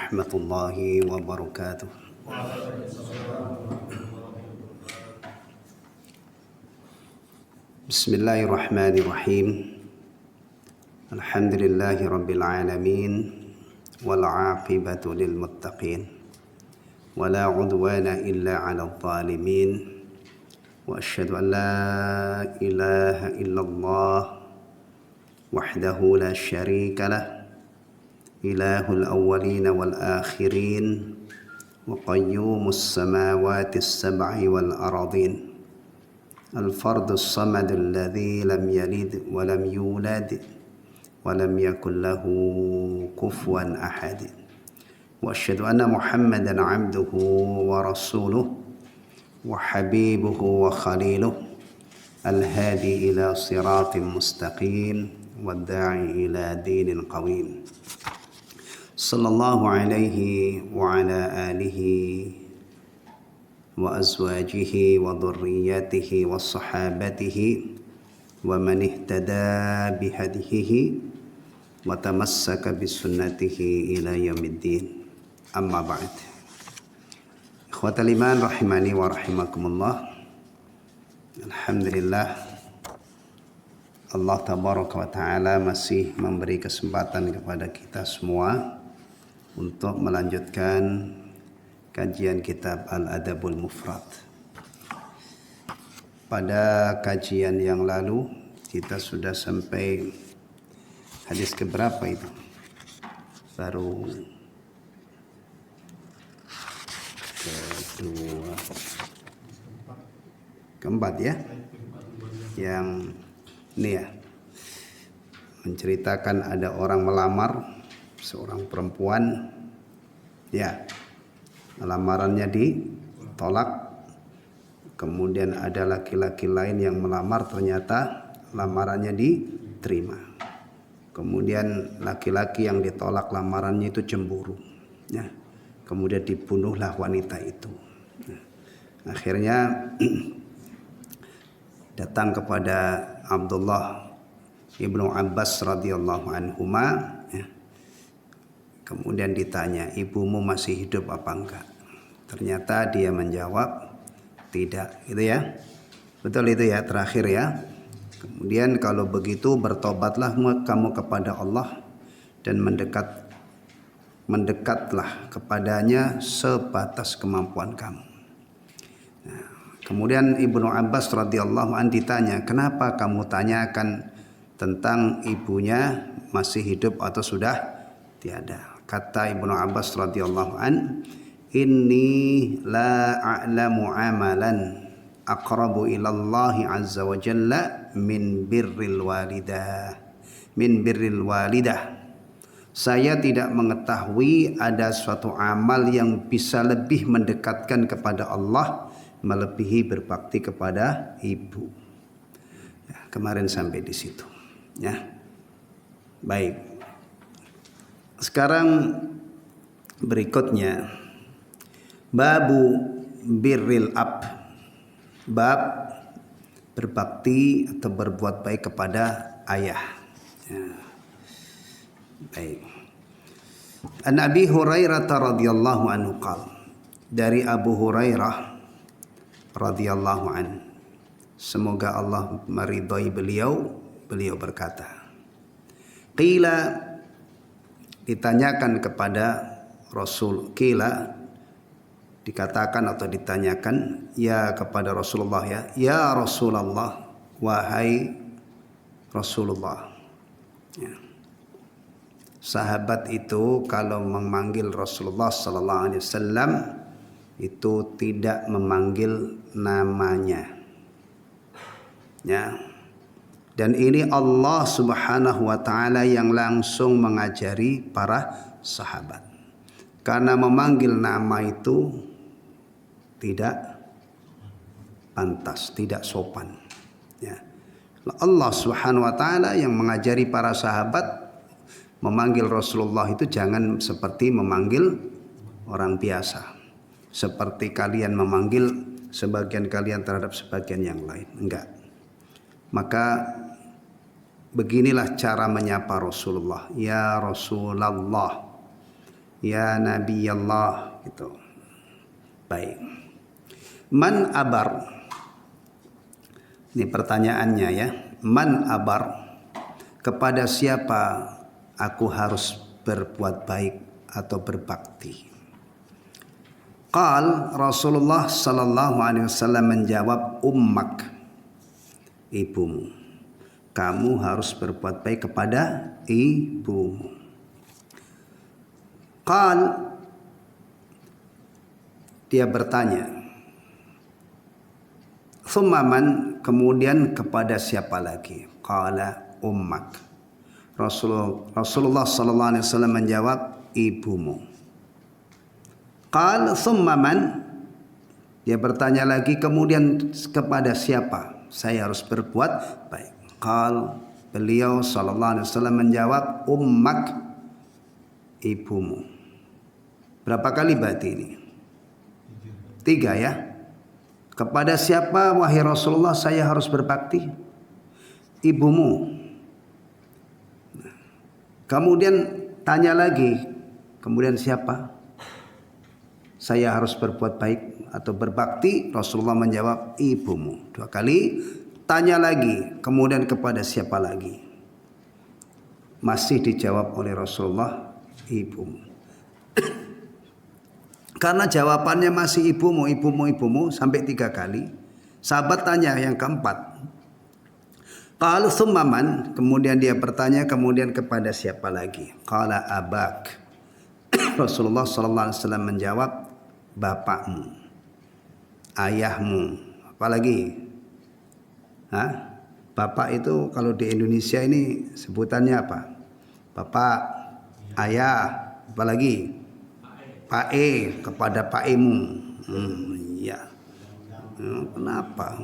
warahmatullahi wabarakatuh. Bismillahirrahmanirrahim. Alhamdulillahi rabbil alamin wal aqibatu lil muttaqin wala udwana illa 'alal zalimin. Wa asyhadu an la ilaha illallah wahdahu la syarika lah ilahul awwalin wal akhirin wa qayyumus samawati as-sab'i wal aradin al-fardus samad alladhi lam yalid wa lam yulad wa lam yakul lahu kufuwan ahad. Wa asyhadu anna Muhammadan 'abduhu wa rasuluhu wa habibuhu wa khaliluhu al-hadi ila siratin mustaqim wad da'i ila dinin qawim. Sallallahu alaihi wa ala alihi wa azwajihi wa dhurriyyatihi wa sahabatihi wa man ihtada bihadihi wa tamassaka bisunnatihi ila yaumiddin. Amma ba'd. Ikhwatal iman rahimani wa rahimakumullah. Alhamdulillah, Allah tabaraka wa ta'ala masih memberi kesempatan kepada kita semua untuk melanjutkan kajian kitab Al-Adabul Mufrad. Pada kajian yang lalu kita sudah sampai hadis keberapa itu? Baru kedua, keempat ya, yang ini ya, menceritakan ada orang melamar seorang perempuan, ya, lamarannya ditolak. Kemudian ada laki-laki lain yang melamar, ternyata lamarannya diterima. Kemudian laki-laki yang ditolak lamarannya itu cemburu, ya. Kemudian dibunuhlah wanita itu. Akhirnya datang kepada Abdullah ibnu Abbas radhiyallahu anhuma, ya. Kemudian ditanya, ibumu masih hidup apa enggak? Ternyata dia menjawab tidak, gitu ya. Betul itu ya, terakhir ya. Kemudian kalau begitu bertobatlah kamu kepada Allah dan mendekatlah kepadanya sebatas kemampuan kamu. Nah, kemudian Ibnu Abbas radhiyallahu an ditanya, kenapa kamu tanyakan tentang ibunya masih hidup atau sudah tiada? Kata Ibnu Abbas radhiyallahu an, inni la a'lamu amalan aqrabu ilallahi azza wa jalla min birril walidah. Saya tidak mengetahui ada suatu amal yang bisa lebih mendekatkan kepada Allah melebihi berbakti kepada ibu. Ya, kemarin sampai di situ, ya. Baik. Sekarang berikutnya babu birril ab, bab berbakti atau berbuat baik kepada ayah, ya. Baik. An Abi Hurairah radhiyallahu anhu qala, dari Abu Hurairah radhiyallahu an, semoga Allah meridhai beliau berkata, qila, ditanyakan kepada Rasul, qila dikatakan atau ditanyakan ya kepada Rasulullah, ya Rasulullah, wahai Rasulullah, ya. Sahabat itu kalau memanggil Rasulullah sallallahu alaihi wasallam itu tidak memanggil namanya, ya. Dan ini Allah Subhanahu wa taala yang langsung mengajari para sahabat. Karena memanggil nama itu tidak pantas, tidak sopan, ya. Allah Subhanahu wa taala yang mengajari para sahabat memanggil Rasulullah itu jangan seperti memanggil orang biasa, seperti kalian memanggil sebagian kalian terhadap sebagian yang lain, enggak. Maka beginilah cara menyapa Rasulullah, ya Rasulullah. ya Nabi Allah gitu. Baik. Man abar. Ini pertanyaannya ya. Man abar. Kepada siapa aku harus berbuat baik atau berbakti? Qal Rasulullah sallallahu alaihi wasallam menjawab, ummak, ibumu. Kamu harus berbuat baik kepada ibumu. Qal, dia bertanya, thumma man, kemudian kepada siapa lagi? Qala ummak. Rasulullah sallallahu alaihi wasallam menjawab, ibumu. Qal thumma man, dia bertanya lagi, kemudian kepada siapa saya harus berbuat baik? Qal, beliau sallallahu alaihi wasallam menjawab, ummak, ibumu. Berapa kali berarti ini? 3 ya. Kepada siapa wahai Rasulullah saya harus berbakti? Ibumu. Kemudian tanya lagi, kemudian siapa saya harus berbuat baik atau berbakti? Rasulullah menjawab, ibumu. 2 kali. Tanya lagi, kemudian kepada siapa lagi? Masih dijawab oleh Rasulullah, ibumu. Karena jawabannya masih ibumu, ibumu, ibumu sampai 3 kali. Sahabat tanya yang keempat. Qala tsumma man, kemudian dia bertanya, kemudian kepada siapa lagi? Qala abak. Rasulullah sallallahu alaihi wasallam menjawab, bapakmu, ayahmu. Apalagi? Hah? Bapak itu kalau di Indonesia ini sebutannya apa? Bapak, ayah, apalagi? Pae, kepada paemu. Iya. Kenapa?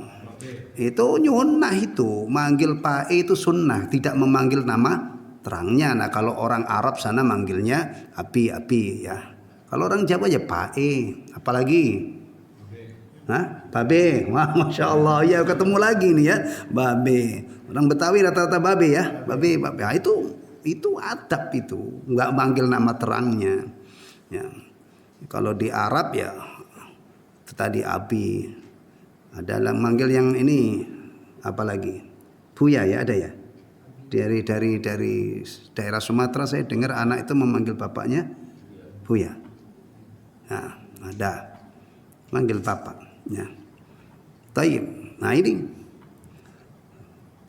Itu sunnah itu. Manggil pae itu sunnah, tidak memanggil nama terangnya. Nah, kalau orang Arab sana manggilnya api ya. Kalau orang Jawa ya pae, apalagi? Hah? Babe. Wah, Masya Allah. Ya ketemu lagi nih ya. Babe. Orang Betawi rata-rata babe ya. Babe. Nah, itu adab itu. Enggak manggil nama terangnya. Ya. Kalau di Arab ya tadi abi. Ada manggil yang ini apalagi? Buya ya, ada ya. Dari daerah Sumatera saya dengar anak itu memanggil bapaknya Buya. Nah, ada manggil bapak. Ya. Taib. Nah ini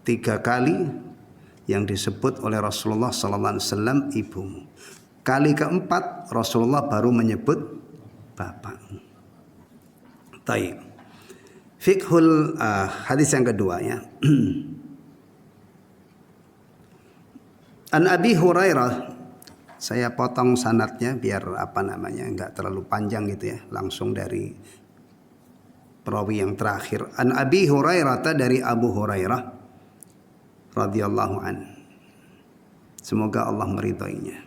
3 kali yang disebut oleh Rasulullah sallallahu alaihi wasallam ibumu. Kali keempat Rasulullah baru menyebut bapak. Taib. Fiqhul hadis yang kedua ya. An Abi Hurairah, saya potong sanadnya biar enggak terlalu panjang gitu ya, langsung dari perawi yang terakhir. An Abi Hurairah, dari Abu Hurairah radhiyallahu an. Semoga Allah meridainya.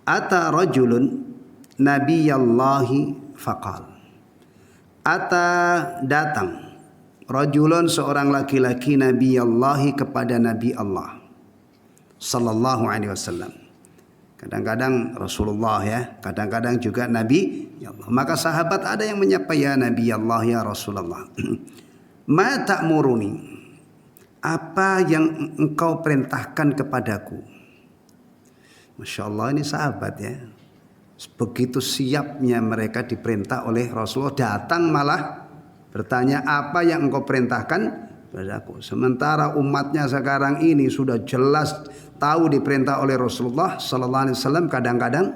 Ata rajulun nabiyallahi faqal. Ata datang rajulun seorang laki-laki nabiyallahi kepada Nabi Allah sallallahu alaihi wasallam. Kadang-kadang Rasulullah ya, kadang-kadang juga Nabi Allah. Maka sahabat ada yang menyapa, ya Nabi Allah, ya Rasulullah. Ma ta'muruni, apa yang engkau perintahkan kepadaku? Masya Allah, ini sahabat ya. Begitu siapnya mereka diperintah oleh Rasulullah, datang malah bertanya, apa yang engkau perintahkan padaku? Sementara umatnya sekarang ini sudah jelas tahu diperintah oleh Rasulullah sallallahu alaihi wasallam, kadang-kadang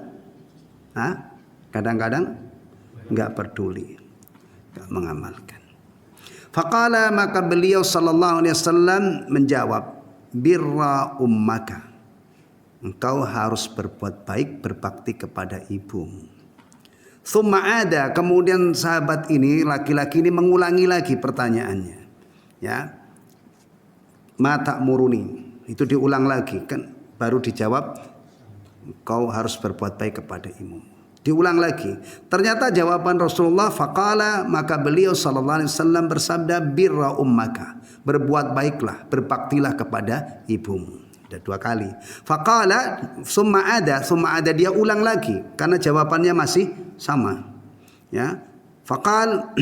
enggak peduli, enggak mengamalkan. Faqala, maka beliau sallallahu alaihi wasallam menjawab, birra ummaka, engkau harus berbuat baik, berbakti kepada ibumu. Tsumma ada, kemudian sahabat ini, laki-laki ini mengulangi lagi pertanyaannya. Ya. Ma ta'muruni, itu diulang lagi, kan baru dijawab kau harus berbuat baik kepada ibumu. Diulang lagi. Ternyata jawaban Rasulullah, faqala, maka beliau sallallahu alaihi wasallam bersabda, birra ummaka, berbuat baiklah, berbaktilah kepada ibumu. Ada 2 kali. Faqala summa ada dia ulang lagi karena jawabannya masih sama. Ya. Faqal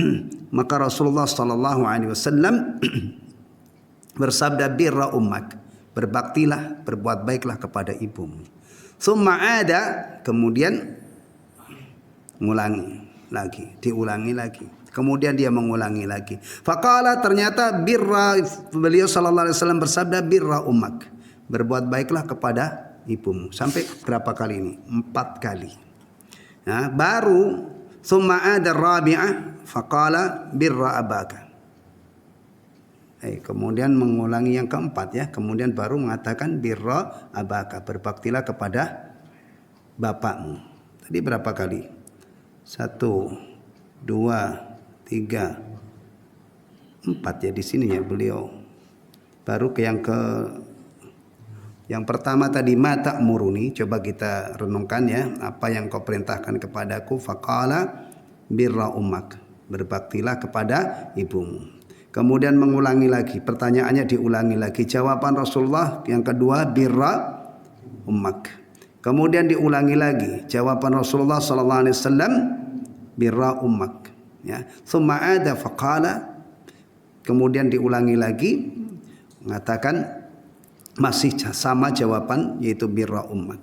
maka Rasulullah sallallahu alaihi wasallam bersabda birra ummak, berbaktilah, berbuat baiklah kepada ibumu. Summa ada, kemudian diulangi lagi. Kemudian dia mengulangi lagi. Faqala ternyata beliau sallallahu alaihi wasallam bersabda birra ummak, berbuat baiklah kepada ibumu. Sampai berapa kali ini? 4 kali. Nah, baru summa ada rabi'ah faqala birra abaka. Kemudian mengulangi yang keempat ya. Kemudian baru mengatakan birra abaka, berbaktilah kepada bapakmu. Tadi berapa kali? 1, 2, 3, 4 ya di sini ya beliau. Baru ke yang pertama tadi mata muruni. Coba kita renungkan ya. Apa yang kau perintahkan kepadaku? Faqala birra ummak, berbaktilah kepada ibumu. Kemudian mengulangi lagi, pertanyaannya diulangi lagi. Jawaban Rasulullah yang kedua birra ummak. Kemudian diulangi lagi, jawaban Rasulullah sallallahu alaihi wasallam birra ummak. Ya, tsumma ada faqala, kemudian diulangi lagi mengatakan masih sama jawaban yaitu birra ummak.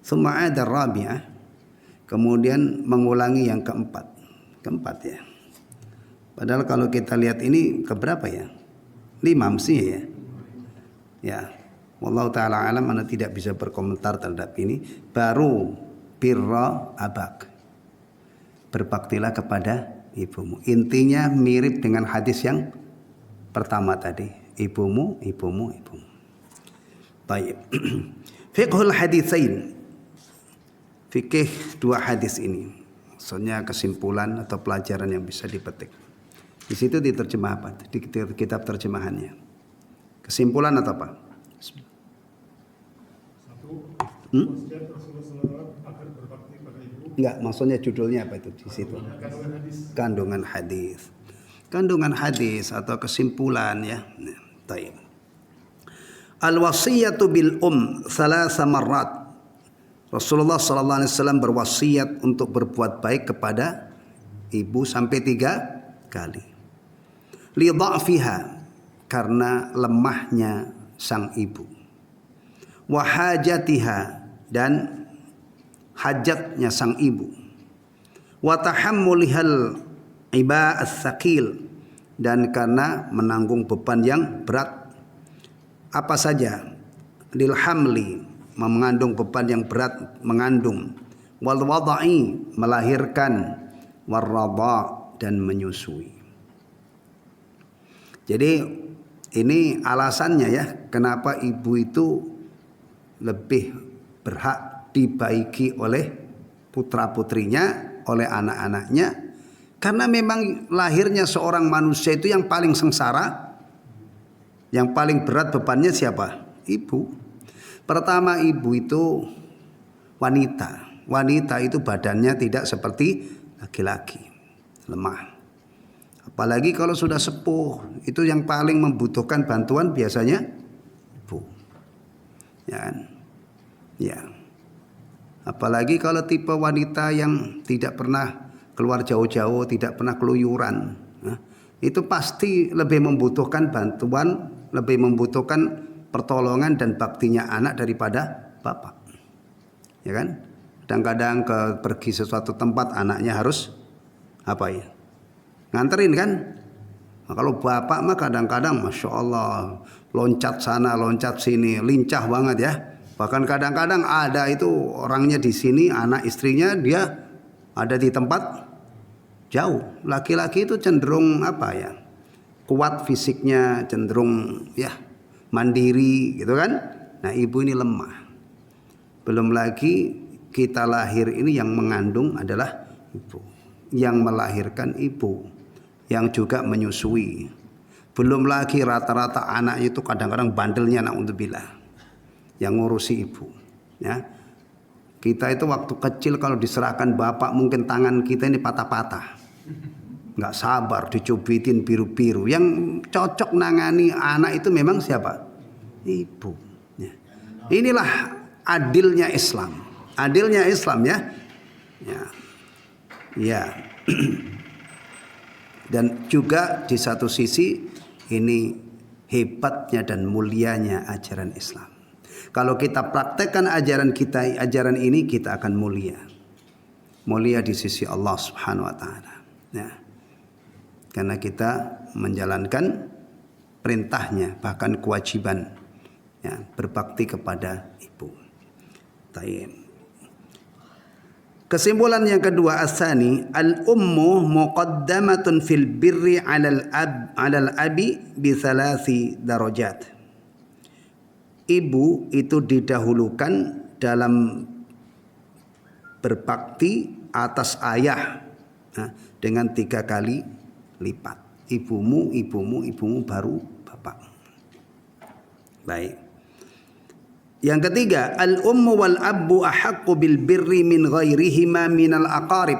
Tsumma ada rabi'ah, kemudian mengulangi yang keempat ya. Padahal kalau kita lihat ini keberapa ya? 5 mestinya ya. Ya. Wallahu taala alam, ana tidak bisa berkomentar terhadap ini. Baru birra abak, berbaktilah kepada ibumu. Intinya mirip dengan hadis yang pertama tadi. Ibumu. Baik. Fiqhul haditsain. Fikih 2 hadis ini. Maksudnya kesimpulan atau pelajaran yang bisa dipetik. Di situ diterjemah apa? Di kitab terjemahannya. Kesimpulan atau apa? Enggak, maksudnya judulnya apa itu di situ? Kandungan hadis. Kandungan hadis atau kesimpulan ya. Baik. Al-wasiyatu bil thalatha marrat. Rasulullah sallallahu alaihi wasallam berwasiat untuk berbuat baik kepada ibu sampai 3 kali. Li dha'fiha, karena lemahnya sang ibu. Wa hajatiha, dan hajatnya sang ibu. Wa tahammulihal iba as-saqil, dan karena menanggung beban yang berat. Apa saja? Lil hamli, mengandung beban yang berat, mengandung. Wal wada'i, melahirkan. War radha', dan menyusui. Jadi ini alasannya ya, kenapa ibu itu lebih berhak dibaiki oleh putra-putrinya, oleh anak-anaknya. Karena memang lahirnya seorang manusia itu yang paling sengsara, yang paling berat bebannya siapa? Ibu. Pertama, ibu itu wanita. Wanita itu badannya tidak seperti laki-laki, lemah. Apalagi kalau sudah sepuh, itu yang paling membutuhkan bantuan biasanya ibu. Ya kan? Ya. Apalagi kalau tipe wanita yang tidak pernah keluar jauh-jauh, tidak pernah keluyuran, nah, itu pasti lebih membutuhkan bantuan, lebih membutuhkan pertolongan dan baktinya anak daripada bapak. Ya kan? Kadang-kadang pergi sesuatu tempat anaknya harus apa ya? Nganterin kan? Nah, kalau bapak mah kadang-kadang Masya Allah loncat sana loncat sini, lincah banget ya. Bahkan kadang-kadang ada itu orangnya di sini, anak istrinya dia ada di tempat jauh. Laki-laki itu cenderung apa ya? Kuat fisiknya, cenderung ya mandiri gitu kan. Nah, ibu ini lemah. Belum lagi kita lahir ini yang mengandung adalah ibu, yang melahirkan ibu, yang juga menyusui. Belum lagi rata-rata anaknya itu kadang-kadang bandelnya na'udzubillah, yang ngurusi ibu. Ya, kita itu waktu kecil kalau diserahkan bapak mungkin tangan kita ini patah-patah, nggak sabar dicubitin biru-biru. Yang cocok nangani anak itu memang siapa? Ibu. Ya. Inilah adilnya Islam. Adilnya Islam ya. Ya. Ya. Dan juga di satu sisi ini hebatnya dan mulianya ajaran Islam. Kalau kita praktekkan ajaran ini kita akan mulia. Mulia di sisi Allah Subhanahu wa taala. Ya. Karena kita menjalankan perintahnya, bahkan kewajiban ya, berbakti kepada ibu. Tayyib. Kesimpulan yang kedua, asani al-ummu muqaddamatun fil birri 'alal abi bi thalathi darajat. Ibu itu didahulukan dalam berbakti atas ayah dengan 3 kali lipat. Ibumu baru bapak. Baik. Yang ketiga, al-ummu wal abbu ahaqqu bil birri min ghairihima minal aqarib.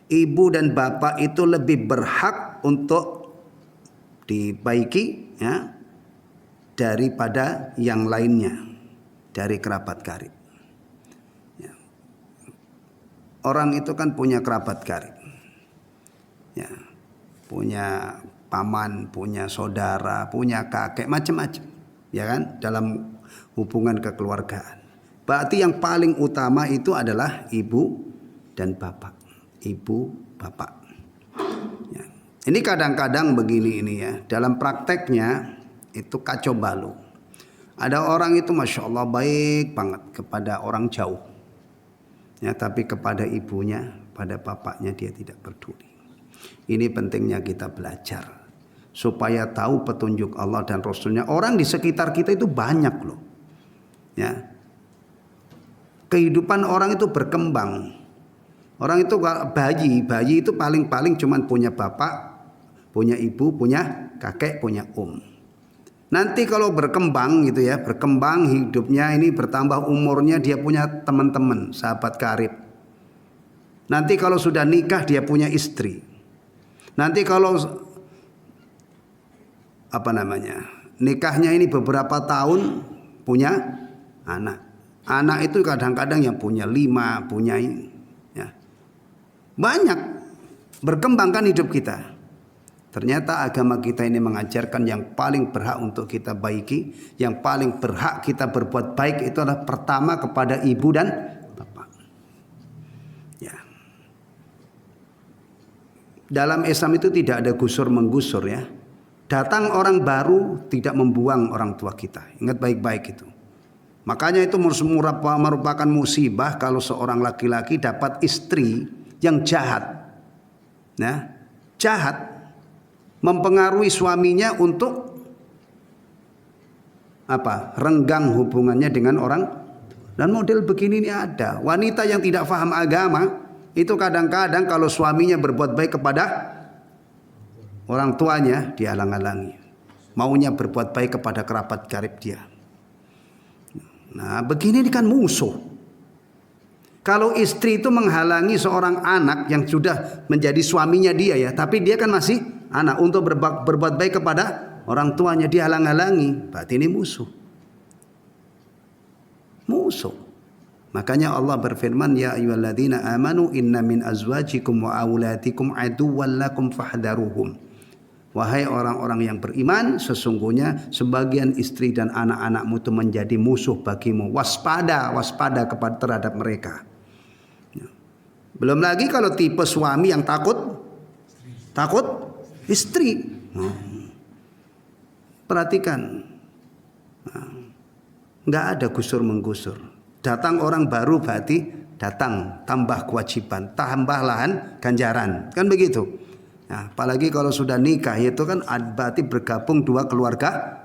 Ibu dan bapak itu lebih berhak untuk dibaiki ya, daripada yang lainnya dari kerabat karib. Ya. Orang itu kan punya kerabat karib. Ya. Punya paman, punya saudara, punya kakek, macam-macam. Ya kan? Dalam hubungan kekeluargaan. Berarti yang paling utama itu adalah ibu dan bapak. Ibu, bapak. Ya. Ini kadang-kadang begini ini ya. Dalam prakteknya itu kacau balau. Ada orang itu Masya Allah baik banget kepada orang jauh. Ya, tapi kepada ibunya, pada bapaknya dia tidak peduli. Ini pentingnya kita belajar. Supaya tahu petunjuk Allah dan Rasulnya. Orang di sekitar kita itu banyak loh. Ya. Kehidupan orang itu berkembang. Orang itu bayi itu paling-paling cuman punya bapak, punya ibu, punya kakek, punya Nanti kalau berkembang gitu ya, berkembang hidupnya ini bertambah umurnya, dia punya teman-teman, sahabat karib. Nanti kalau sudah nikah dia punya istri. Nanti kalau nikahnya ini beberapa tahun punya anak. Anak itu kadang-kadang yang punya 5, punya ya. Banyak berkembang kan hidup kita. Ternyata agama kita ini mengajarkan yang paling berhak untuk kita baiki, yang paling berhak kita berbuat baik itu adalah pertama kepada ibu dan bapak. Ya. Dalam Islam itu tidak ada gusur menggusur ya. Datang orang baru tidak membuang orang tua kita. Ingat baik-baik itu. Makanya itu merupakan musibah kalau seorang laki-laki dapat istri yang jahat. Nah, jahat. Mempengaruhi suaminya untuk renggang hubungannya dengan orang. Dan model begini ini ada. Wanita yang tidak paham agama itu kadang-kadang kalau suaminya berbuat baik kepada orang tuanya dihalang-halangi. Maunya berbuat baik kepada kerabat karib dia. Nah, begini ini kan musuh. Kalau istri itu menghalangi seorang anak yang sudah menjadi suaminya dia ya, tapi dia kan masih anak untuk berbuat baik kepada orang tuanya, dihalang-halangi, berarti ini musuh. Musuh. Makanya Allah berfirman, ya ayyuhalladzina amanu inna min azwajikum wa auladikum aduwwan lakum fahdharuhum. Wahai orang-orang yang beriman, sesungguhnya sebagian istri dan anak-anakmu itu menjadi musuh bagimu. Waspada terhadap mereka. Belum lagi kalau tipe suami yang takut istri. Perhatikan, nggak ada gusur menggusur. Datang orang baru berarti datang tambah kewajiban, tambah lahan ganjaran, kan begitu. Nah, apalagi kalau sudah nikah itu kan berarti bergabung dua keluarga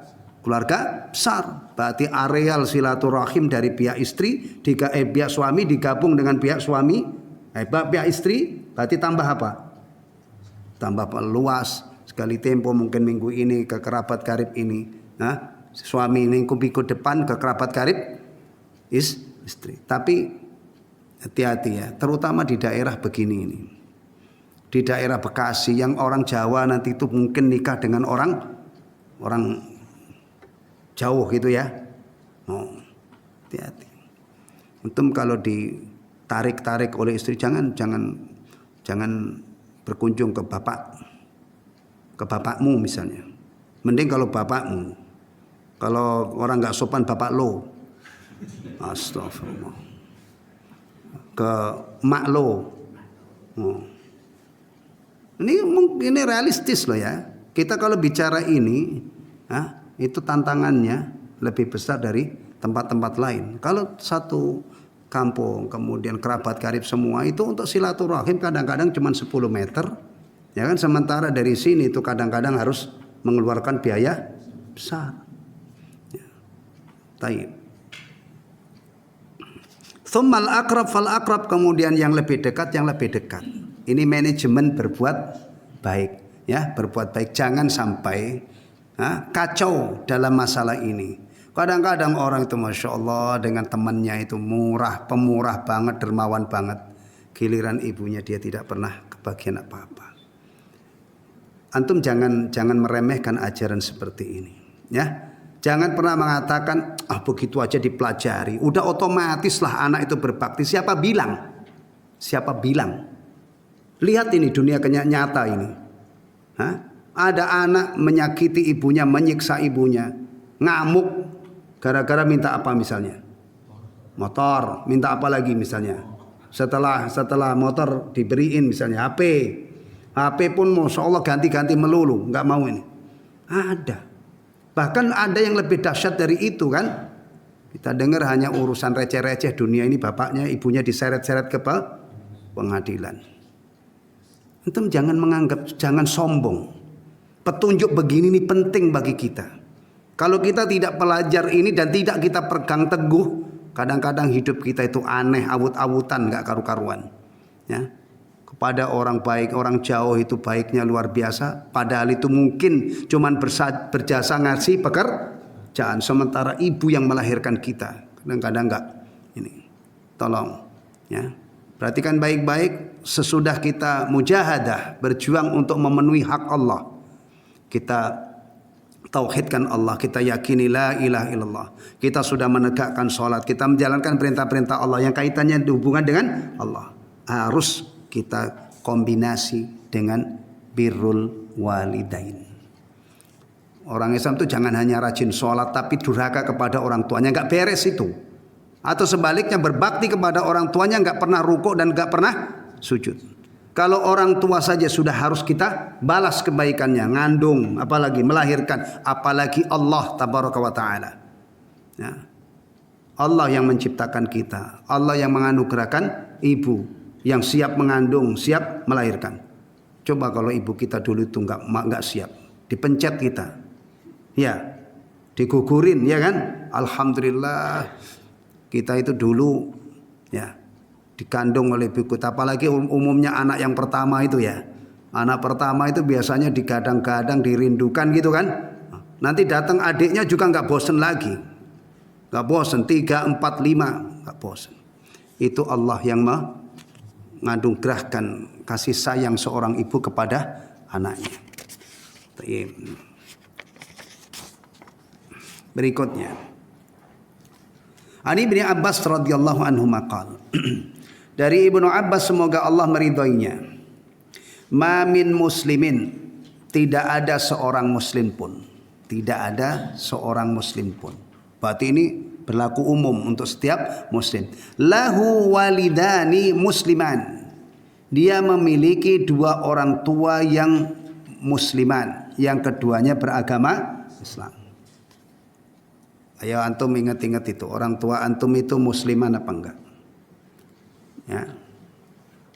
besar. Berarti areal silaturahim dari pihak istri, pihak suami digabung dengan pihak suami, pihak istri, berarti tambah apa? Tambah luas. Sekali tempo mungkin minggu ini ke kerabat karib ini. Nah, suami minggu depan ke kerabat karib istri. Tapi hati-hati ya, terutama di daerah begini ini. Di daerah Bekasi yang orang Jawa nanti itu mungkin nikah dengan orang jauh gitu ya. Oh, hati-hati. Antum kalau ditarik-tarik oleh istri jangan berkunjung ke bapakmu misalnya. Mending kalau bapakmu. Kalau orang nggak sopan bapak lo. Astagfirullah. Ke mak lo. Oh. Ini realistis loh ya. Kita kalau bicara ini, itu tantangannya lebih besar dari tempat-tempat lain. Kalau satu kampung, kemudian kerabat karib semua itu untuk silaturahim kadang-kadang cuma 10 meter. Ya kan, sementara dari sini itu kadang-kadang harus mengeluarkan biaya besar. Ya. Taib. Tsummal aqrab fal aqrab, kemudian yang lebih dekat. Ini manajemen berbuat baik, ya, berbuat baik. Jangan sampai kacau dalam masalah ini. Kadang-kadang orang itu masya Allah dengan temannya itu pemurah banget, dermawan banget. Giliran ibunya dia tidak pernah kebagian apa-apa. Antum jangan meremehkan ajaran seperti ini, ya. Jangan pernah mengatakan begitu aja dipelajari, udah otomatis lah anak itu berbakti. Siapa bilang? Lihat ini dunia nyata ini. Ada anak menyakiti ibunya, menyiksa ibunya, ngamuk gara-gara minta apa misalnya? Motor, minta apa lagi misalnya? Setelah motor diberiin misalnya HP pun masya Allah ganti-ganti melulu, nggak mau ini. Ada. Bahkan ada yang lebih dahsyat dari itu kan. Kita dengar hanya urusan receh-receh dunia ini, bapaknya ibunya diseret-seret ke pengadilan. Antum jangan sombong. Petunjuk begini ini penting bagi kita. Kalau kita tidak belajar ini dan tidak kita pegang teguh, kadang-kadang hidup kita itu aneh, awut-awutan, nggak karu-karuan. Ya. Pada orang baik, orang jauh itu baiknya luar biasa. Padahal itu mungkin cuman berjasa ngasih pekerjaan. Sementara ibu yang melahirkan kita kadang-kadang enggak. Ini tolong, ya. Perhatikan baik-baik. Sesudah kita mujahadah, berjuang untuk memenuhi hak Allah, kita tauhidkan Allah, kita yakini la ilaha illallah, kita sudah menegakkan sholat, kita menjalankan perintah-perintah Allah yang kaitannya hubungan dengan Allah, harus kita kombinasi dengan birrul walidain. Orang Islam itu jangan hanya rajin sholat tapi durhaka kepada orang tuanya, nggak beres itu. Atau sebaliknya berbakti kepada orang tuanya, nggak pernah rukuk dan nggak pernah sujud. Kalau orang tua saja sudah harus kita balas kebaikannya, ngandung, apalagi melahirkan, apalagi Allah tabaraka wa ta'ala. Ya. Allah yang menciptakan kita, Allah yang menganugerahkan ibu yang siap mengandung, siap melahirkan. Coba kalau ibu kita dulu itu nggak siap, dipencet kita, ya, digugurin, ya kan? Alhamdulillah kita itu dulu, ya, dikandung oleh ibu kita. Apalagi umumnya anak yang pertama itu, ya, anak pertama itu biasanya digadang-gadang, dirindukan gitu kan. Nanti datang adiknya juga nggak bosen lagi, nggak bosen, 3, 4, 5, nggak bosen. Itu Allah yang menganugerahkan kasih sayang seorang ibu kepada anaknya. Berikutnya, Ani bin Abbas radhiyallahu anhu maqal. Dari Ibnu Abbas semoga Allah meridhoinya. Ma min muslimin, tidak ada seorang muslim pun. Tidak ada seorang muslim pun. Berarti ini berlaku umum untuk setiap muslim. Lahu walidani musliman. Dia memiliki 2 orang tua yang musliman, yang keduanya beragama Islam. Ayo antum ingat-ingat itu, orang tua antum itu musliman apa enggak? Ya.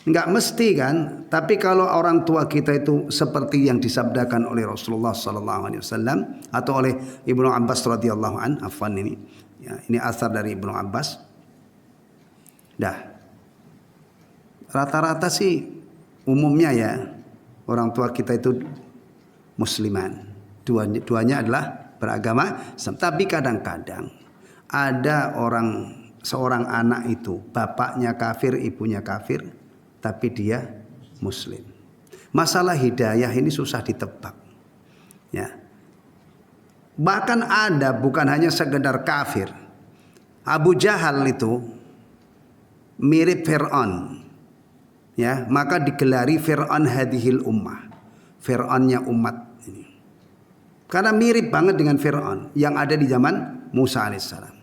Enggak mesti kan, tapi kalau orang tua kita itu seperti yang disabdakan oleh Rasulullah SAW atau oleh Ibnu Abbas radhiyallahu an, afwan ini. Ya, ini asar dari Ibnu Abbas. Dah. Rata-rata sih umumnya ya orang tua kita itu musliman. Duanya adalah beragama Islam. Tapi kadang-kadang ada seorang anak itu bapaknya kafir, ibunya kafir, tapi dia muslim. Masalah hidayah ini susah ditebak. Ya. Bahkan ada bukan hanya sekedar kafir, Abu Jahal itu mirip Fir'aun. Ya, maka digelari Fir'aun hadhil ummah. Fir'aunnya umat ini. Karena mirip banget dengan Fir'aun yang ada di zaman Musa alaihissalam.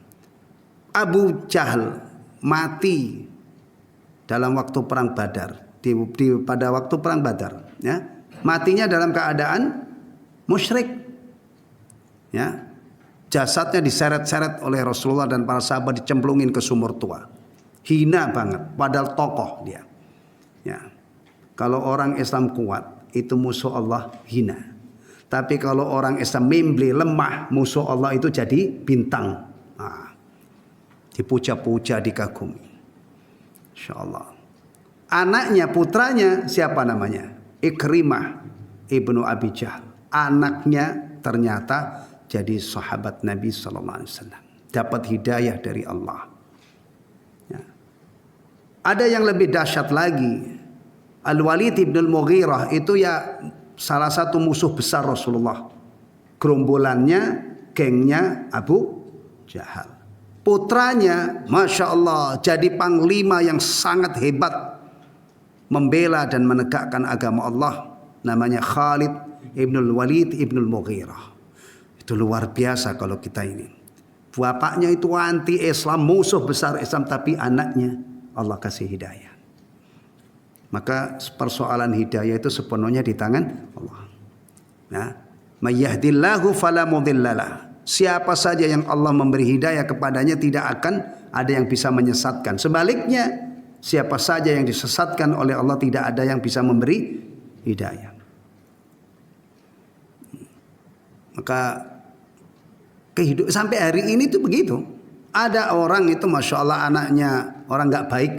Abu Jahal mati dalam waktu perang Badar. Pada waktu perang Badar, ya. Matinya dalam keadaan musyrik. Ya. Jasadnya diseret-seret oleh Rasulullah dan para sahabat, dicemplungin ke sumur tua. Hina banget, padahal tokoh dia. Ya. Kalau orang Islam kuat, itu musuh Allah hina. Tapi kalau orang Islam membeli lemah, musuh Allah itu jadi bintang. Nah, dipuja-puja, dikagumi. Insyaallah. Anaknya, putranya siapa namanya? Ikrimah ibnu Abi Jahal. Anaknya ternyata jadi sahabat Nabi sallallahu alaihi wasallam. Dapat hidayah dari Allah. Ya. Ada yang lebih dahsyat lagi. Al-Walid ibn al-Mughirah itu ya salah satu musuh besar Rasulullah. Gerombolannya, gengnya Abu Jahal. Putranya, Masya Allah, jadi panglima yang sangat hebat, membela dan menegakkan agama Allah. Namanya Khalid ibn al-Walid ibn al-Mughirah. Itu luar biasa kalau kita ini. Bapaknya itu anti Islam, musuh besar Islam, tapi anaknya Allah kasih hidayah. Maka persoalan hidayah itu sepenuhnya di tangan Allah. Nah, may yahdillahu fala mudhillalah. Siapa saja yang Allah memberi hidayah kepadanya tidak akan ada yang bisa menyesatkan. Sebaliknya, siapa saja yang disesatkan oleh Allah tidak ada yang bisa memberi hidayah. Maka sampai hari ini tuh begitu. Ada orang itu Masya Allah anaknya orang nggak baik,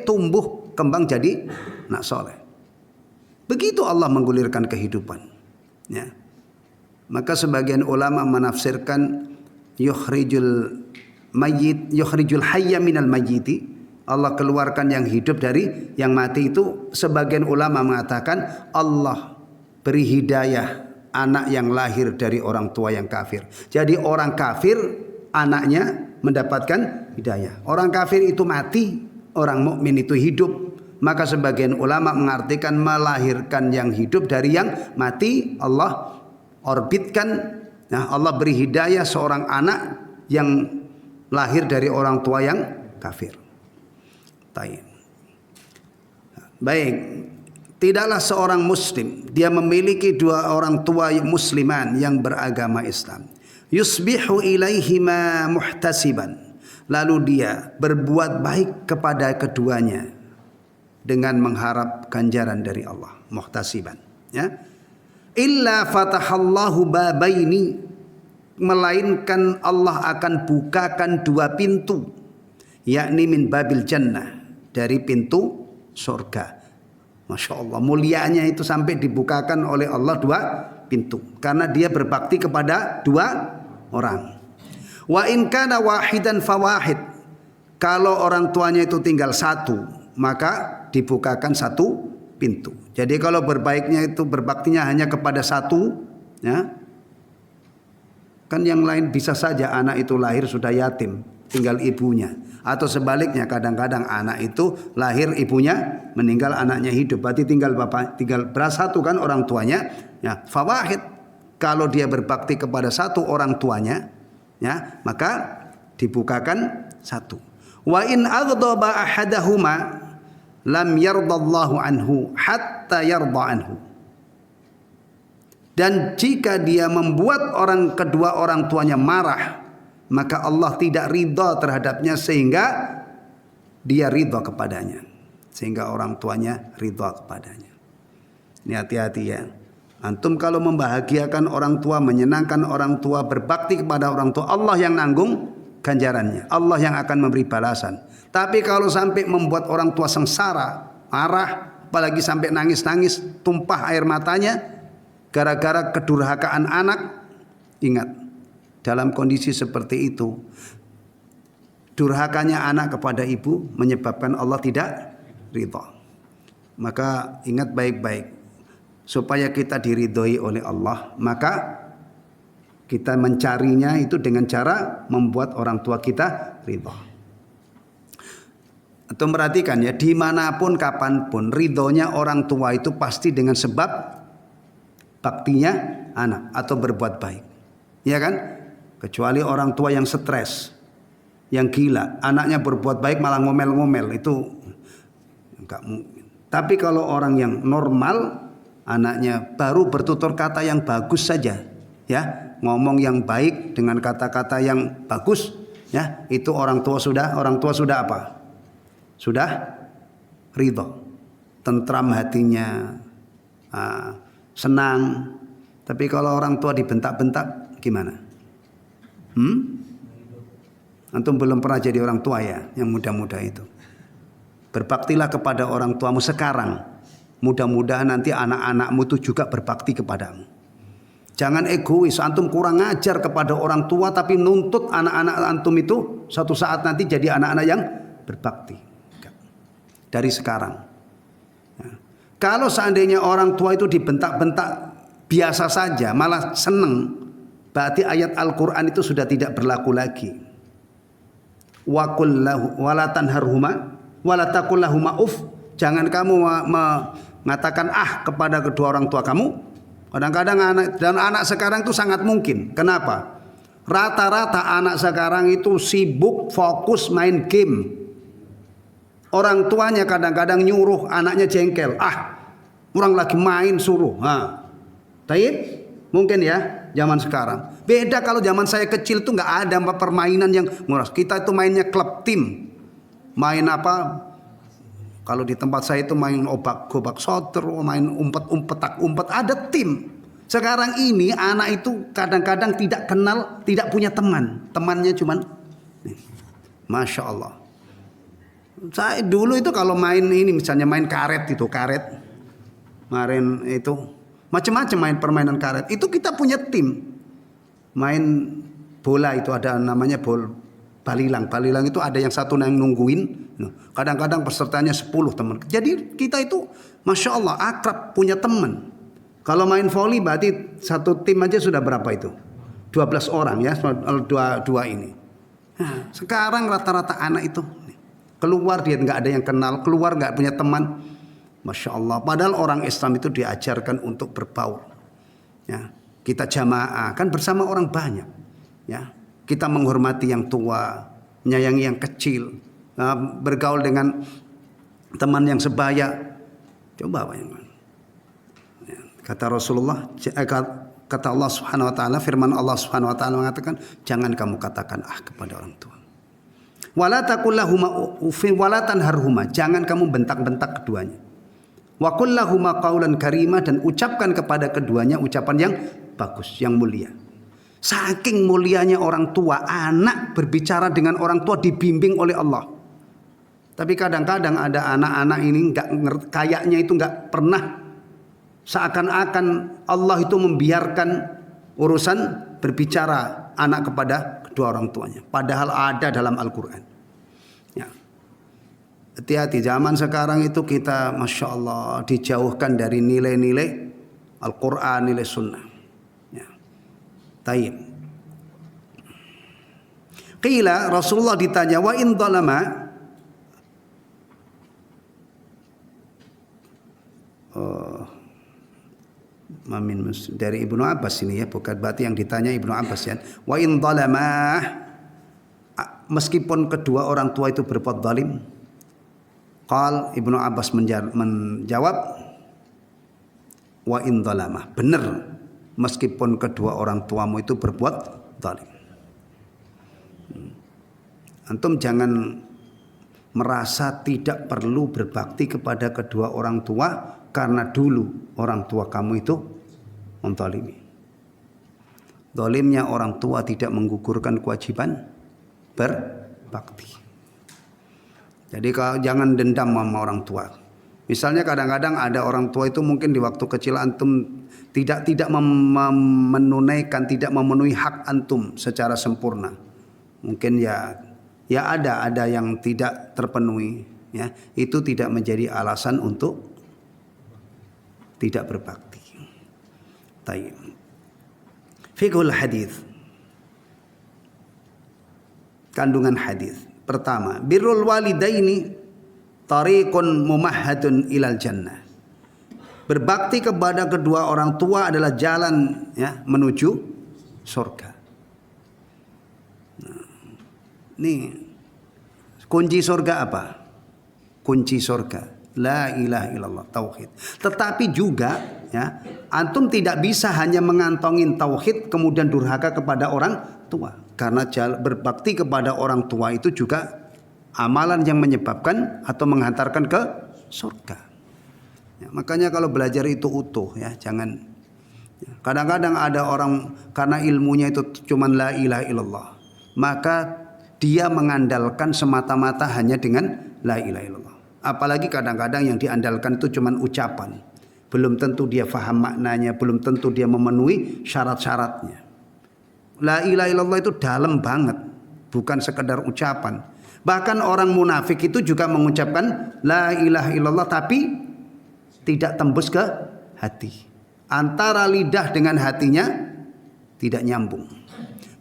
tumbuh kembang jadi anak soleh. Begitu Allah menggulirkan kehidupan. Ya. Maka sebagian ulama menafsirkan yukhrijul hayya minal mayyiti. Allah keluarkan yang hidup dari yang mati itu. Sebagian ulama mengatakan Allah beri hidayah anak yang lahir dari orang tua yang kafir. Jadi orang kafir anaknya mendapatkan hidayah. Orang kafir itu mati, orang mukmin itu hidup. Maka sebagian ulama mengartikan melahirkan yang hidup dari yang mati. Allah orbitkan, nah Allah beri hidayah seorang anak yang lahir dari orang tua yang kafir. Baik, tidaklah seorang muslim dia memiliki dua orang tua musliman yang beragama Islam. Yusbihu ilaihima muhtasiban. Lalu dia berbuat baik kepada keduanya dengan mengharap ganjaran dari Allah, muhtasiban, ya. Illa fatahallahu babaini, melainkan Allah akan bukakan dua pintu, yakni min babil jannah, dari pintu surga. Masya Allah, mulianya itu sampai dibukakan oleh Allah dua pintu karena dia berbakti kepada dua orang. Wa in kana wahidan fawahid, kalau orang tuanya itu tinggal satu, maka dibukakan satu pintu. Jadi kalau berbaiknya itu berbaktinya hanya kepada satu, ya, kan yang lain bisa saja anak itu lahir sudah yatim, tinggal ibunya. Atau sebaliknya kadang-kadang anak itu lahir ibunya meninggal, anaknya hidup, berarti tinggal bersatu kan orang tuanya. Ya, fawahid, kalau dia berbakti kepada satu orang tuanya, ya, maka dibukakan satu. Wa in aghdaba ahadahuma lam yardallahu anhu hatta yarda anhu. Dan jika dia membuat kedua orang tuanya marah, maka Allah tidak ridha terhadapnya sehingga dia ridha kepadanya, sehingga orang tuanya ridha kepadanya. Ini hati-hati ya. Antum kalau membahagiakan orang tua, menyenangkan orang tua, berbakti kepada orang tua, Allah yang nanggung ganjarannya, Allah yang akan memberi balasan. Tapi kalau sampai membuat orang tua sengsara, marah, apalagi sampai nangis-nangis, tumpah air matanya gara-gara kedurhakaan anak, ingat, dalam kondisi seperti itu, durhakanya anak kepada ibu menyebabkan Allah tidak ridha. Maka ingat baik-baik, supaya kita diridhoi oleh Allah, maka Kita mencarinya itu dengan cara membuat orang tua kita ridho. Atau perhatikan ya, dimanapun kapanpun ridhonya orang tua itu pasti dengan sebab baktinya anak atau berbuat baik. Ya kan? Kecuali orang tua yang stres, yang gila, anaknya berbuat baik malah ngomel-ngomel, itu enggak mungkin. Tapi kalau orang yang normal, anaknya baru bertutur kata yang bagus saja, ya, ngomong yang baik dengan kata-kata yang bagus, ya, itu orang tua sudah apa? Sudah ridho, tentram hatinya, senang. Tapi kalau orang tua dibentak-bentak gimana? Antum belum pernah jadi orang tua ya, yang muda-muda itu. Berbaktilah kepada orang tuamu sekarang. Mudah-mudahan nanti anak-anakmu itu juga berbakti kepadamu. Jangan egois, antum kurang ajar kepada orang tua tapi nuntut anak-anak antum itu suatu saat nanti jadi anak-anak yang berbakti. Dari sekarang. Ya. Kalau seandainya orang tua itu dibentak-bentak biasa saja, malah seneng, berarti ayat Al-Quran itu sudah tidak berlaku lagi. Wa qul lahu wala tanharhuma wala taqul lahuma uff. Jangan kamu mengatakan kepada kedua orang tua kamu. Kadang-kadang anak sekarang itu sangat mungkin. Kenapa? Rata-rata anak sekarang itu sibuk fokus main game. Orang tuanya kadang-kadang nyuruh anaknya jengkel. Orang lagi main suruh. Taib? Mungkin ya zaman sekarang. Beda kalau zaman saya kecil tuh nggak ada permainan yang nguras. Kita itu mainnya klub tim. Main apa? Kalau di tempat saya itu main gobak soter, main umpet, ada tim. Sekarang ini anak itu kadang-kadang tidak kenal, tidak punya teman. Temannya cuman Masya Allah. Saya dulu itu kalau main ini misalnya main karet. Kemarin itu macam-macam main permainan karet. Itu kita punya tim. Main bola itu ada namanya balilang. Balilang itu ada yang satu yang nungguin. Kadang-kadang pesertanya 10 teman. Jadi kita itu Masya Allah akrab, punya teman. Kalau main voli berarti satu tim aja sudah berapa itu? 12 orang ya, dua ini. Nah, sekarang rata-rata anak itu keluar dia nggak ada yang kenal, keluar nggak punya teman. Masya Allah. Padahal orang Islam itu diajarkan untuk berbaur. Ya, kita jamaah kan bersama orang banyak. Ya, kita menghormati yang tua, menyayangi yang kecil, bergaul dengan teman yang sebaya. Coba bayangkan. Ya, kata Rasulullah, kata Allah Subhanahu Wa Taala, firman Allah Subhanahu Wa Taala mengatakan, jangan kamu katakan kepada orang tua. Wala taqul lahuma uffin wala tanharhuma, jangan kamu bentak-bentak keduanya. Wa qul lahuma qaulan karima, dan ucapkan kepada keduanya ucapan yang bagus, yang mulia. Saking mulianya orang tua, anak berbicara dengan orang tua dibimbing oleh Allah. Tapi kadang-kadang ada anak-anak ini kayaknya itu nggak pernah, seakan-akan Allah itu membiarkan urusan berbicara anak kepada kedua orang tuanya. Padahal ada dalam Al-Quran. Ya. Hati-hati, zaman sekarang itu kita Masya Allah dijauhkan dari nilai-nilai Al-Quran, nilai sunnah. Ya. Taib. Qila, Rasulullah ditanya, wa in dhalama, dari Ibnu Abbas ini ya, bukan berarti yang ditanya Ibnu Abbas ya. Wa in dhalamah, meskipun kedua orang tua itu berbuat zalim. Qal, Ibnu Abbas menjawab, wa in dhalamah, benar meskipun kedua orang tuamu itu berbuat zalim. Antum jangan merasa tidak perlu berbakti kepada kedua orang tua karena dulu orang tua kamu itu menzalimi. Zalimnya orang tua tidak menggugurkan kewajiban berbakti. Jadi jangan dendam sama orang tua. Misalnya kadang-kadang ada orang tua itu mungkin di waktu kecil antum tidak menunaikan, tidak memenuhi hak antum secara sempurna. Mungkin ya ada yang tidak terpenuhi, ya. Itu tidak menjadi alasan untuk tidak berbakti. Taib. Fiqhul hadis. Kandungan hadis. Pertama, birrul walidaini tariqun mumahhadun ilal jannah. Berbakti kepada kedua orang tua adalah jalan ya menuju surga. Nah, ini kunci surga apa? Kunci surga la ilaha illallah, tauhid. Tetapi juga ya, antum tidak bisa hanya mengantongin tauhid kemudian durhaka kepada orang tua. Karena berbakti kepada orang tua itu juga amalan yang menyebabkan atau menghantarkan ke surga. Ya, makanya kalau belajar itu utuh ya, jangan. Kadang-kadang ada orang karena ilmunya itu cuman la ilaha illallah, maka dia mengandalkan semata-mata hanya dengan la ilaha illallah. Apalagi kadang-kadang yang diandalkan itu cuman ucapan. Belum tentu dia faham maknanya, belum tentu dia memenuhi syarat-syaratnya. La ilaha illallah itu dalam banget, bukan sekedar ucapan. Bahkan orang munafik itu juga mengucapkan la ilaha illallah tapi tidak tembus ke hati. Antara lidah dengan hatinya tidak nyambung.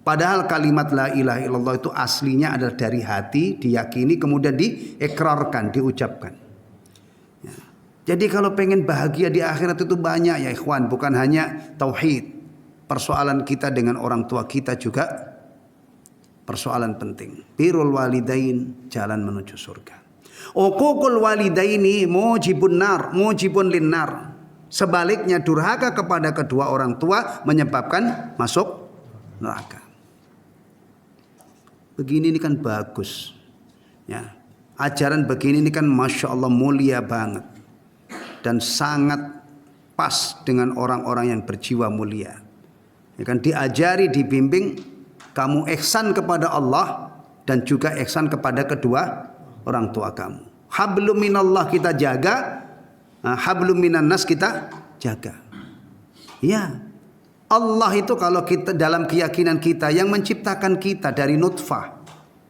Padahal kalimat la ilaha illallah itu aslinya adalah dari hati, diyakini kemudian diekrarkan, diucapkan. Ya. Jadi kalau pengen bahagia di akhirat itu banyak ya ikhwan, bukan hanya tauhid. Persoalan kita dengan orang tua kita juga persoalan penting. Birrul walidain, jalan menuju surga. Uququl walidaini mujibun nar, mujibun linnar. Sebaliknya durhaka kepada kedua orang tua menyebabkan masuk neraka. Begini ini kan bagus. Ya. Ajaran begini ini kan Masya Allah mulia banget. Dan sangat pas dengan orang-orang yang berjiwa mulia. Ya kan, diajari, dibimbing, kamu ihsan kepada Allah dan juga ihsan kepada kedua orang tua kamu. Hablum minallah kita jaga, hablum minan nas kita jaga. Ya, Allah itu kalau kita dalam keyakinan kita yang menciptakan kita dari nutfah,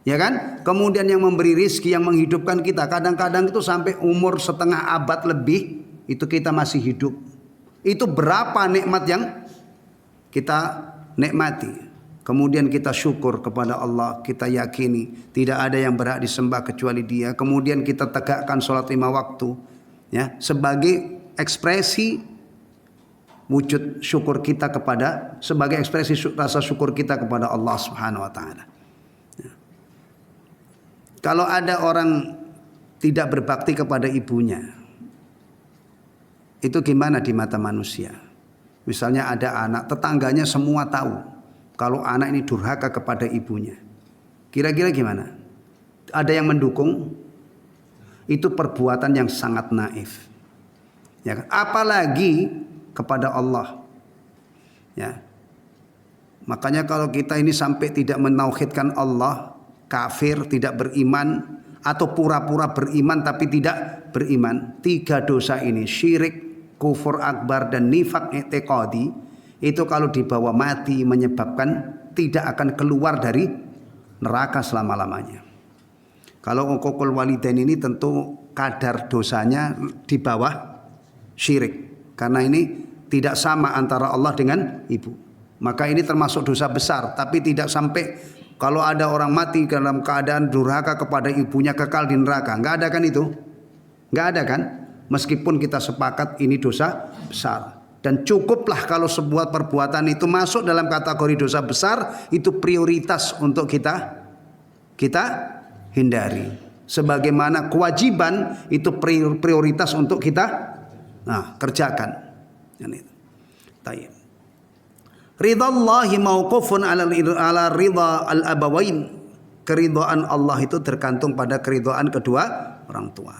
ya kan? Kemudian yang memberi rizki, yang menghidupkan kita. Kadang-kadang itu sampai umur setengah abad lebih itu kita masih hidup. Itu berapa nikmat yang kita nikmati. Kemudian kita syukur kepada Allah, kita yakini tidak ada yang berhak disembah kecuali Dia. Kemudian kita tegakkan sholat 5 waktu ya, sebagai ekspresi wujud syukur kita kepada, sebagai ekspresi rasa syukur kita kepada Allah Subhanahu wa taala. Ya. Kalau ada orang tidak berbakti kepada ibunya, itu gimana di mata manusia? Misalnya ada anak, tetangganya semua tahu kalau anak ini durhaka kepada ibunya. Kira-kira gimana? Ada yang mendukung? Itu perbuatan yang sangat naif. Ya, apalagi kepada Allah. Ya. Makanya kalau kita ini sampai tidak menauhidkan Allah, kafir, tidak beriman, atau pura-pura beriman tapi tidak beriman, 3 dosa ini, syirik, kufur akbar dan nifak i'tiqadi, itu kalau dibawa mati menyebabkan tidak akan keluar dari neraka selama-lamanya. Kalau uququl walidain ini tentu kadar dosanya di bawah syirik, karena ini tidak sama antara Allah dengan ibu. Maka ini termasuk dosa besar, tapi tidak sampai kalau ada orang mati dalam keadaan durhaka kepada ibunya kekal di neraka. Enggak ada kan itu? Enggak ada kan? Meskipun kita sepakat ini dosa besar. Dan cukuplah kalau sebuah perbuatan itu masuk dalam kategori dosa besar, itu prioritas untuk kita hindari. Sebagaimana kewajiban itu prioritas untuk kita kerjakan. Tayyib. Ridallahi mauqufun ala ridha al-abawain. Keridhaan Allah itu tergantung pada keridhaan kedua orang tua.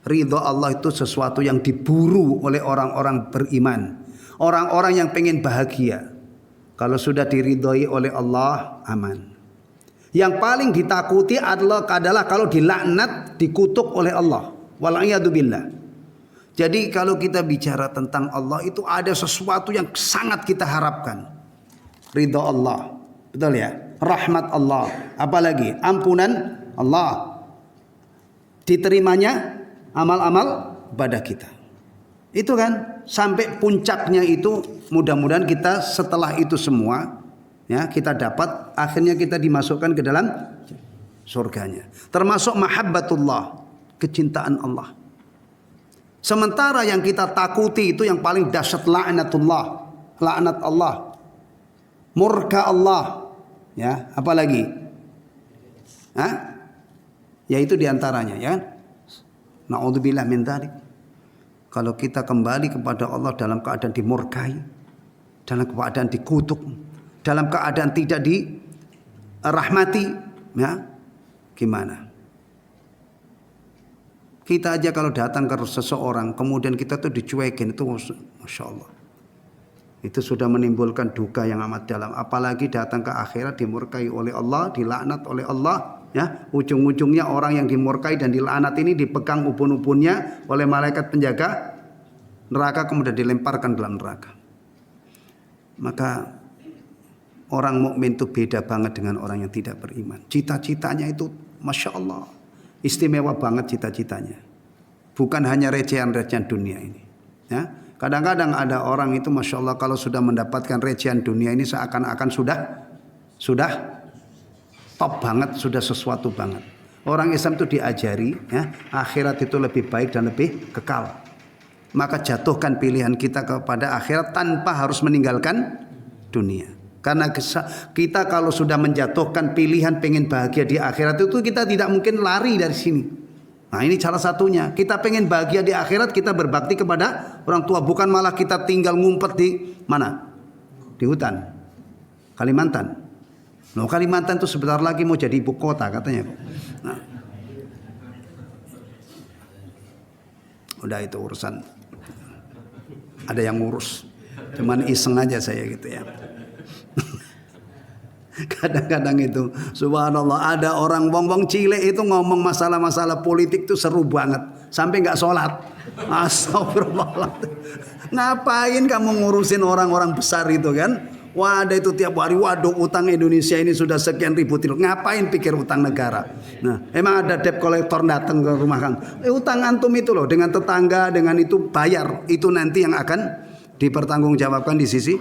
Ridha Allah itu sesuatu yang diburu oleh orang-orang beriman. Orang-orang yang pengen bahagia. Kalau sudah diridhoi oleh Allah, aman. Yang paling ditakuti adalah kalau dilaknat, dikutuk oleh Allah. Wal'iyadzubillah. Jadi kalau kita bicara tentang Allah itu ada sesuatu yang sangat kita harapkan. Ridha Allah. Betul ya? Rahmat Allah. Apalagi ampunan Allah. Diterimanya amal-amal ibadah kita. Itu kan sampai puncaknya itu, mudah-mudahan kita setelah itu semua ya kita dapat, akhirnya kita dimasukkan ke dalam surganya. Termasuk mahabbatullah, kecintaan Allah. Sementara yang kita takuti itu yang paling dahsyat, laknatullah, laknat Allah, murka Allah, ya, apalagi? Ya itu diantaranya, ya. Na'udzubillah min dzalik. Kalau kita kembali kepada Allah dalam keadaan dimurkai, dalam keadaan dikutuk, dalam keadaan tidak dirahmati, ya, gimana? Kita aja kalau datang ke seseorang, kemudian kita tuh dicuekin, itu Masya Allah. Itu sudah menimbulkan duka yang amat dalam. Apalagi datang ke akhirat dimurkai oleh Allah, dilaknat oleh Allah. Ya, ujung-ujungnya orang yang dimurkai dan dilaknat ini dipegang ubun-ubunnya oleh malaikat penjaga neraka, kemudian dilemparkan dalam neraka. Maka orang mukmin itu beda banget dengan orang yang tidak beriman. Cita-citanya itu Masya Allah, istimewa banget cita-citanya. Bukan hanya recehan-recehan dunia ini. Ya, kadang-kadang ada orang itu Masya Allah kalau sudah mendapatkan recehan dunia ini seakan-akan sudah top banget, sudah sesuatu banget. Orang Islam itu diajari, ya, akhirat itu lebih baik dan lebih kekal. Maka jatuhkan pilihan kita kepada akhirat tanpa harus meninggalkan dunia. Karena kita kalau sudah menjatuhkan pilihan pengen bahagia di akhirat itu, kita tidak mungkin lari dari sini. Nah ini salah satunya. Kita pengen bahagia di akhirat, kita berbakti kepada orang tua. Bukan malah kita tinggal ngumpet di mana? Di hutan Kalimantan. Loh, Kalimantan itu sebentar lagi mau jadi ibu kota katanya. Nah, udah itu urusan, ada yang ngurus. Cuman iseng aja saya gitu ya. Kadang-kadang itu subhanallah ada orang bongbong Cile itu ngomong masalah-masalah politik tuh seru banget. Sampai nggak sholat. Astagfirullahaladzim. Ngapain kamu ngurusin orang-orang besar itu kan? Wadah itu tiap hari, waduh utang Indonesia ini sudah sekian ribu triliun. Ngapain pikir utang negara? Nah, emang ada debt collector datang ke rumah Kang. Utang antum itu loh, dengan tetangga, dengan itu bayar. Itu nanti yang akan dipertanggungjawabkan di sisi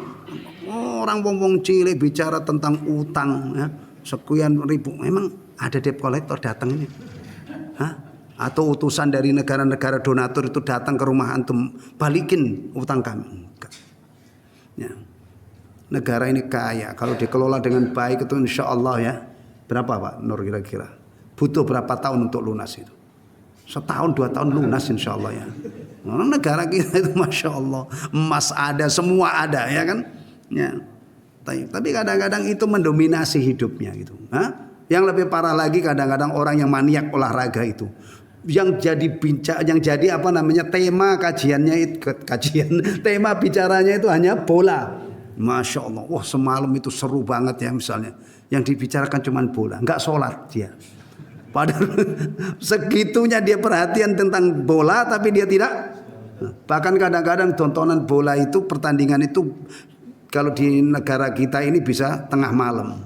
orang bongbong Cile bicara tentang utang, ya, sekian ribu. Emang ada debt collector datang ini? Hah? Atau utusan dari negara-negara donatur itu datang ke rumah antum, balikin utang kami? Ya. Negara ini kaya, kalau dikelola dengan baik itu insya Allah ya. Berapa Pak Nur kira-kira? Butuh berapa tahun untuk lunas itu? 1-2 tahun lunas insya Allah ya. Negara kita itu Masya Allah, emas ada, semua ada ya kan? Ya. Tapi kadang-kadang itu mendominasi hidupnya gitu. Yang lebih parah lagi kadang-kadang orang yang maniak olahraga itu. Yang jadi apa namanya tema kajiannya itu, tema bicaranya itu hanya bola. Masya Allah, wah semalam itu seru banget ya misalnya. Yang dibicarakan cuma bola, nggak sholat dia. Padahal segitunya dia perhatian tentang bola, tapi dia tidak. Bahkan kadang-kadang tontonan bola itu, pertandingan itu kalau di negara kita ini bisa tengah malam.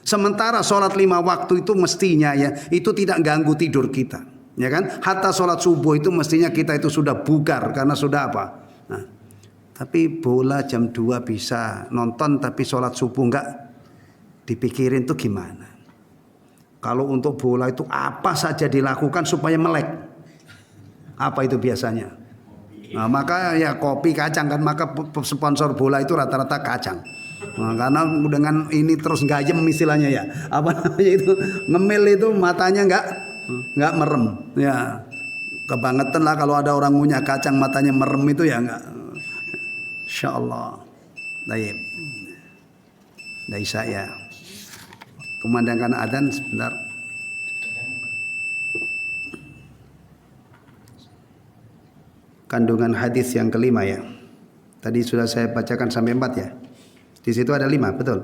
Sementara sholat 5 waktu itu mestinya ya, itu tidak ganggu tidur kita. Ya kan? Hatta sholat subuh itu mestinya kita itu sudah bugar karena sudah apa? Nah, tapi bola jam 2 bisa nonton, tapi sholat subuh enggak dipikirin tuh gimana? Kalau untuk bola itu apa saja dilakukan supaya melek. Apa itu biasanya? Nah, maka ya kopi kacang kan, maka sponsor bola itu rata-rata kacang. Nah, karena dengan ini terus gayem istilahnya ya. Apa namanya itu? Ngemil itu matanya enggak merem. Ya. Kebangetan lah kalau ada orang ngunyah kacang matanya merem itu ya enggak. Insyaallah. Baik. Dari saya. Kumandangkan adzan sebentar. Kandungan hadis yang kelima ya. Tadi sudah saya bacakan sampai 4 ya. Di situ ada 5, betul?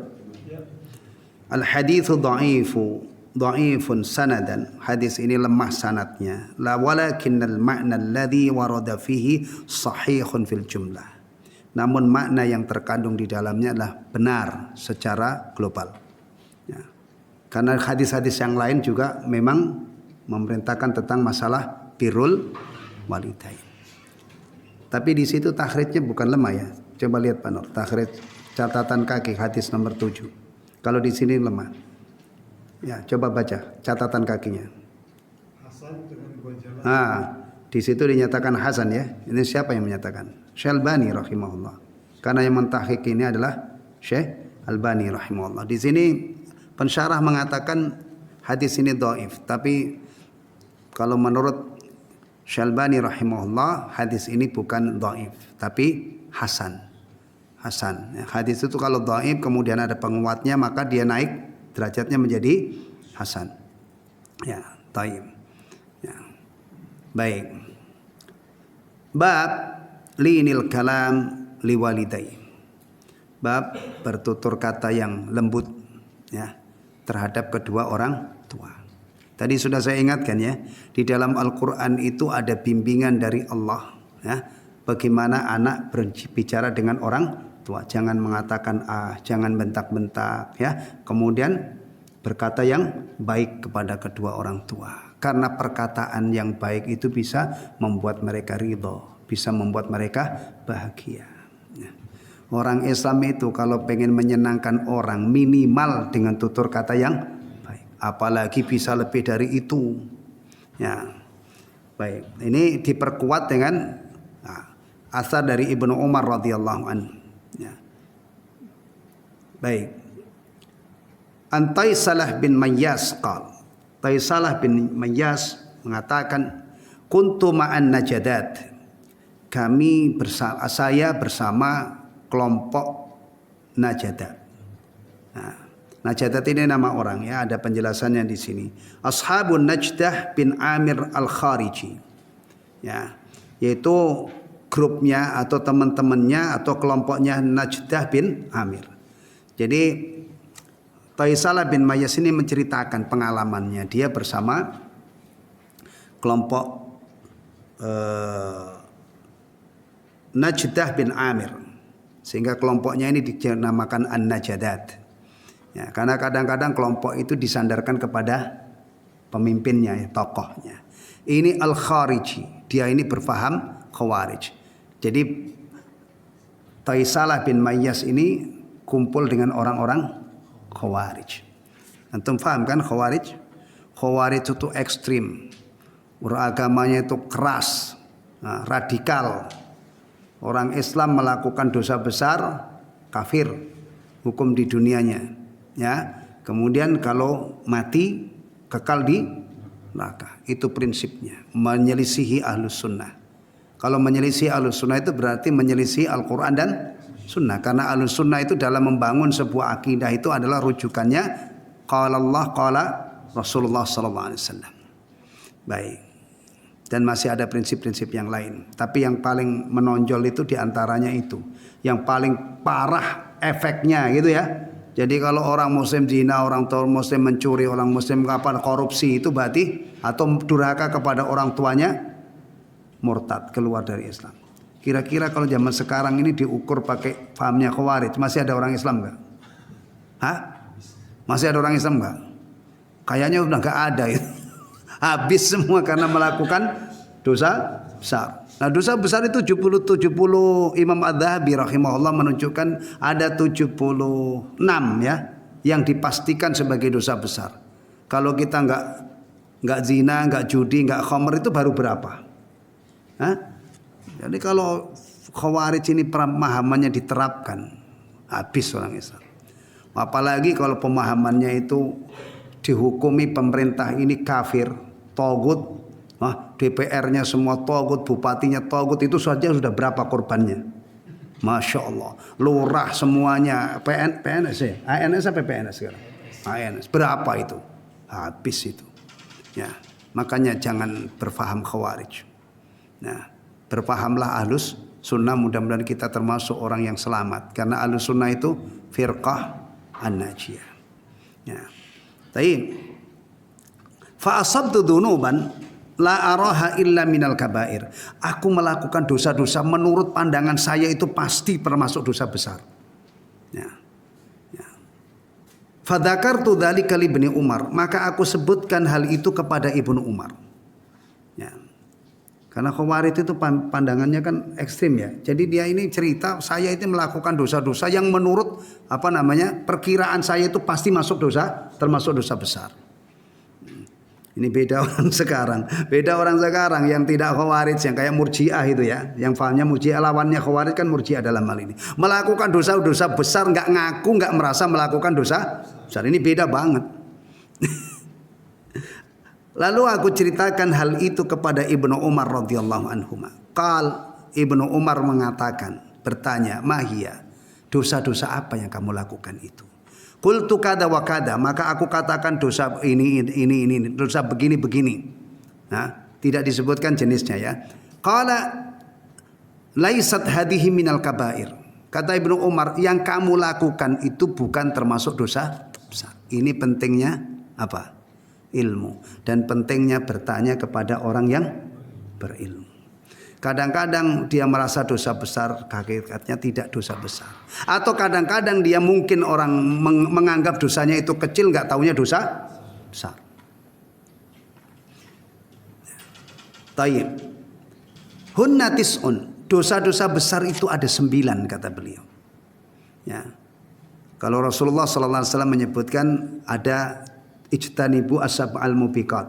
Al haditsu dha'ifun sanadan. Hadis ini lemah sanadnya. La walakinnal ma'na alladhi warada fihi sahihun fil jumlah. Namun makna yang terkandung di dalamnya adalah benar secara global. Ya. Karena hadis-hadis yang lain juga memang memerintahkan tentang masalah birrul walidain. Tapi di situ takhrijnya bukan lemah ya. Coba lihat Pak Nur, takhrij catatan kaki hadis nomor 7. Kalau di sini lemah. Ya, coba baca catatan kakinya. Hasan dengan dua jalan. Nah, di situ dinyatakan hasan ya. Ini siapa yang menyatakan? Syalbani rahimahullah. Karena yang mentahqiq ini adalah Syekh Albani rahimahullah. Di sini pensyarah mengatakan hadis ini dhaif, tapi kalau menurut Syalbani rahimahullah hadis ini bukan dhaif, tapi hasan. Hasan. Hadis itu kalau dhaif kemudian ada penguatnya maka dia naik derajatnya menjadi hasan. Ya, dhaif. Ya. Baik. Bab linil kalam liwalidai. Bab bertutur kata yang lembut ya terhadap kedua orang tua. Tadi sudah saya ingatkan ya, di dalam Al-Qur'an itu ada bimbingan dari Allah ya, bagaimana anak berbicara dengan orang tua. Jangan mengatakan jangan bentak-bentak ya. Kemudian berkata yang baik kepada kedua orang tua. Karena perkataan yang baik itu bisa membuat mereka ridho, bisa membuat mereka bahagia. Ya. Orang Islam itu kalau pengen menyenangkan orang minimal dengan tutur kata yang baik. Apalagi bisa lebih dari itu. Ya. Baik. Ini diperkuat dengan asar dari Ibnu Umar radhiyallahu anhu. Ya. Baik. An Taisalah bin Mayyas qala. Taisalah bin Mayyas mengatakan kuntu ma'an najadat. Saya bersama kelompok Najadat. Nah, Najadat ini nama orang ya, ada penjelasannya di sini. Ashabun Najdah bin Amir Al-Khariji. Ya, yaitu grupnya atau teman-temannya atau kelompoknya Najdah bin Amir. Jadi Taisalah bin Mayyas ini menceritakan pengalamannya. Dia bersama kelompok Najdah bin Amir. Sehingga kelompoknya ini dinamakan An-Najadat. Ya, karena kadang-kadang kelompok itu disandarkan kepada pemimpinnya, ya, tokohnya. Ini Al-Khariji. Dia ini berfaham Khawarij. Jadi Taisalah bin Mayyas ini kumpul dengan orang-orang Khawarij. Antum paham kan Khawarij? Khawarij itu ekstrim. Beragamanya itu keras, radikal. Orang Islam melakukan dosa besar, kafir, hukum di dunianya. Ya, kemudian kalau mati kekal di neraka. Itu prinsipnya. Menyelisihi ahlus sunnah. Kalau menyelisihi ahlus sunnah itu berarti menyelisihi Al-Quran dan sunnah. Karena ahlus sunnah itu dalam membangun sebuah akidah itu adalah rujukannya qala Allah qala Rasulullah SAW. Baik. Dan masih ada prinsip-prinsip yang lain. Tapi yang paling menonjol itu diantaranya itu. Yang paling parah efeknya gitu ya. Jadi kalau orang muslim zina, orang muslim mencuri, orang muslim korupsi itu berarti atau durhaka kepada orang tuanya murtad, keluar dari Islam. Kira-kira kalau zaman sekarang ini diukur pakai fahamnya Khawarij, masih ada orang Islam enggak? Hah? Masih ada orang Islam enggak? Kayaknya udah enggak ada itu. Habis semua karena melakukan dosa besar. Nah, dosa besar itu 70 Imam Adz-Dzahabi rahimahullah menunjukkan ada 76 ya yang dipastikan sebagai dosa besar. Kalau kita enggak zina, enggak judi, enggak khamr itu baru berapa? Hah? Jadi kalau Khawarij ini pemahamannya diterapkan, habis orang Islam. Apalagi kalau pemahamannya itu dihukumi pemerintah ini kafir, togut, DPR-nya semua togut, bupatinya togut, itu saja sudah berapa korbannya? Masya Allah. Lurah semuanya, PNS ya? ANS apa PNS sekarang? ANS. Berapa itu? Habis itu. Ya, makanya jangan berfaham Khawarij. Nah, berpahamlah ahlus sunnah, mudah-mudahan kita termasuk orang yang selamat. Karena ahlus sunnah itu firqah an-najiyah. Ya. Tapi fa asabtu dzunuban la araha illa minal kabair. Aku melakukan dosa-dosa menurut pandangan saya itu pasti termasuk dosa besar. Ya. Ya. Fa dzakartu dzalika li Ibnu Umar, maka aku sebutkan hal itu kepada Ibnu Umar. Ya. Karena Khawarij itu pandangannya kan ekstrim ya. Jadi dia ini cerita saya itu melakukan dosa-dosa yang menurut perkiraan saya itu pasti masuk dosa, termasuk dosa besar. Ini beda orang sekarang. Beda orang sekarang yang tidak Khawarij, yang kayak Murji'ah itu ya. Yang fahamnya Murji'ah lawannya Khawarij kan Murji'ah dalam hal ini. Melakukan dosa-dosa besar nggak ngaku, nggak merasa melakukan dosa besar. Ini beda banget. Lalu aku ceritakan hal itu kepada Ibnu Umar radhiyallahu anhu. Ibnu Umar bertanya, "Mahia, dosa-dosa apa yang kamu lakukan itu?" Qultu kada wa kada, maka aku katakan dosa ini, dosa begini. Nah, tidak disebutkan jenisnya ya. Qala laisat hadhihi minal kabair. Kata Ibnu Umar, yang kamu lakukan itu bukan termasuk dosa besar. Ini pentingnya apa? Ilmu, dan pentingnya bertanya kepada orang yang berilmu. Kadang-kadang dia merasa dosa besar, hakikatnya tidak dosa besar. Atau kadang-kadang dia mungkin orang menganggap dosanya itu kecil, nggak taunya dosa besar. Tayyib. Hunna tis'un. Dosa-dosa besar itu ada 9 kata beliau. Ya. Kalau Rasulullah SAW menyebutkan ada ijtanibu asab'al mubiqat,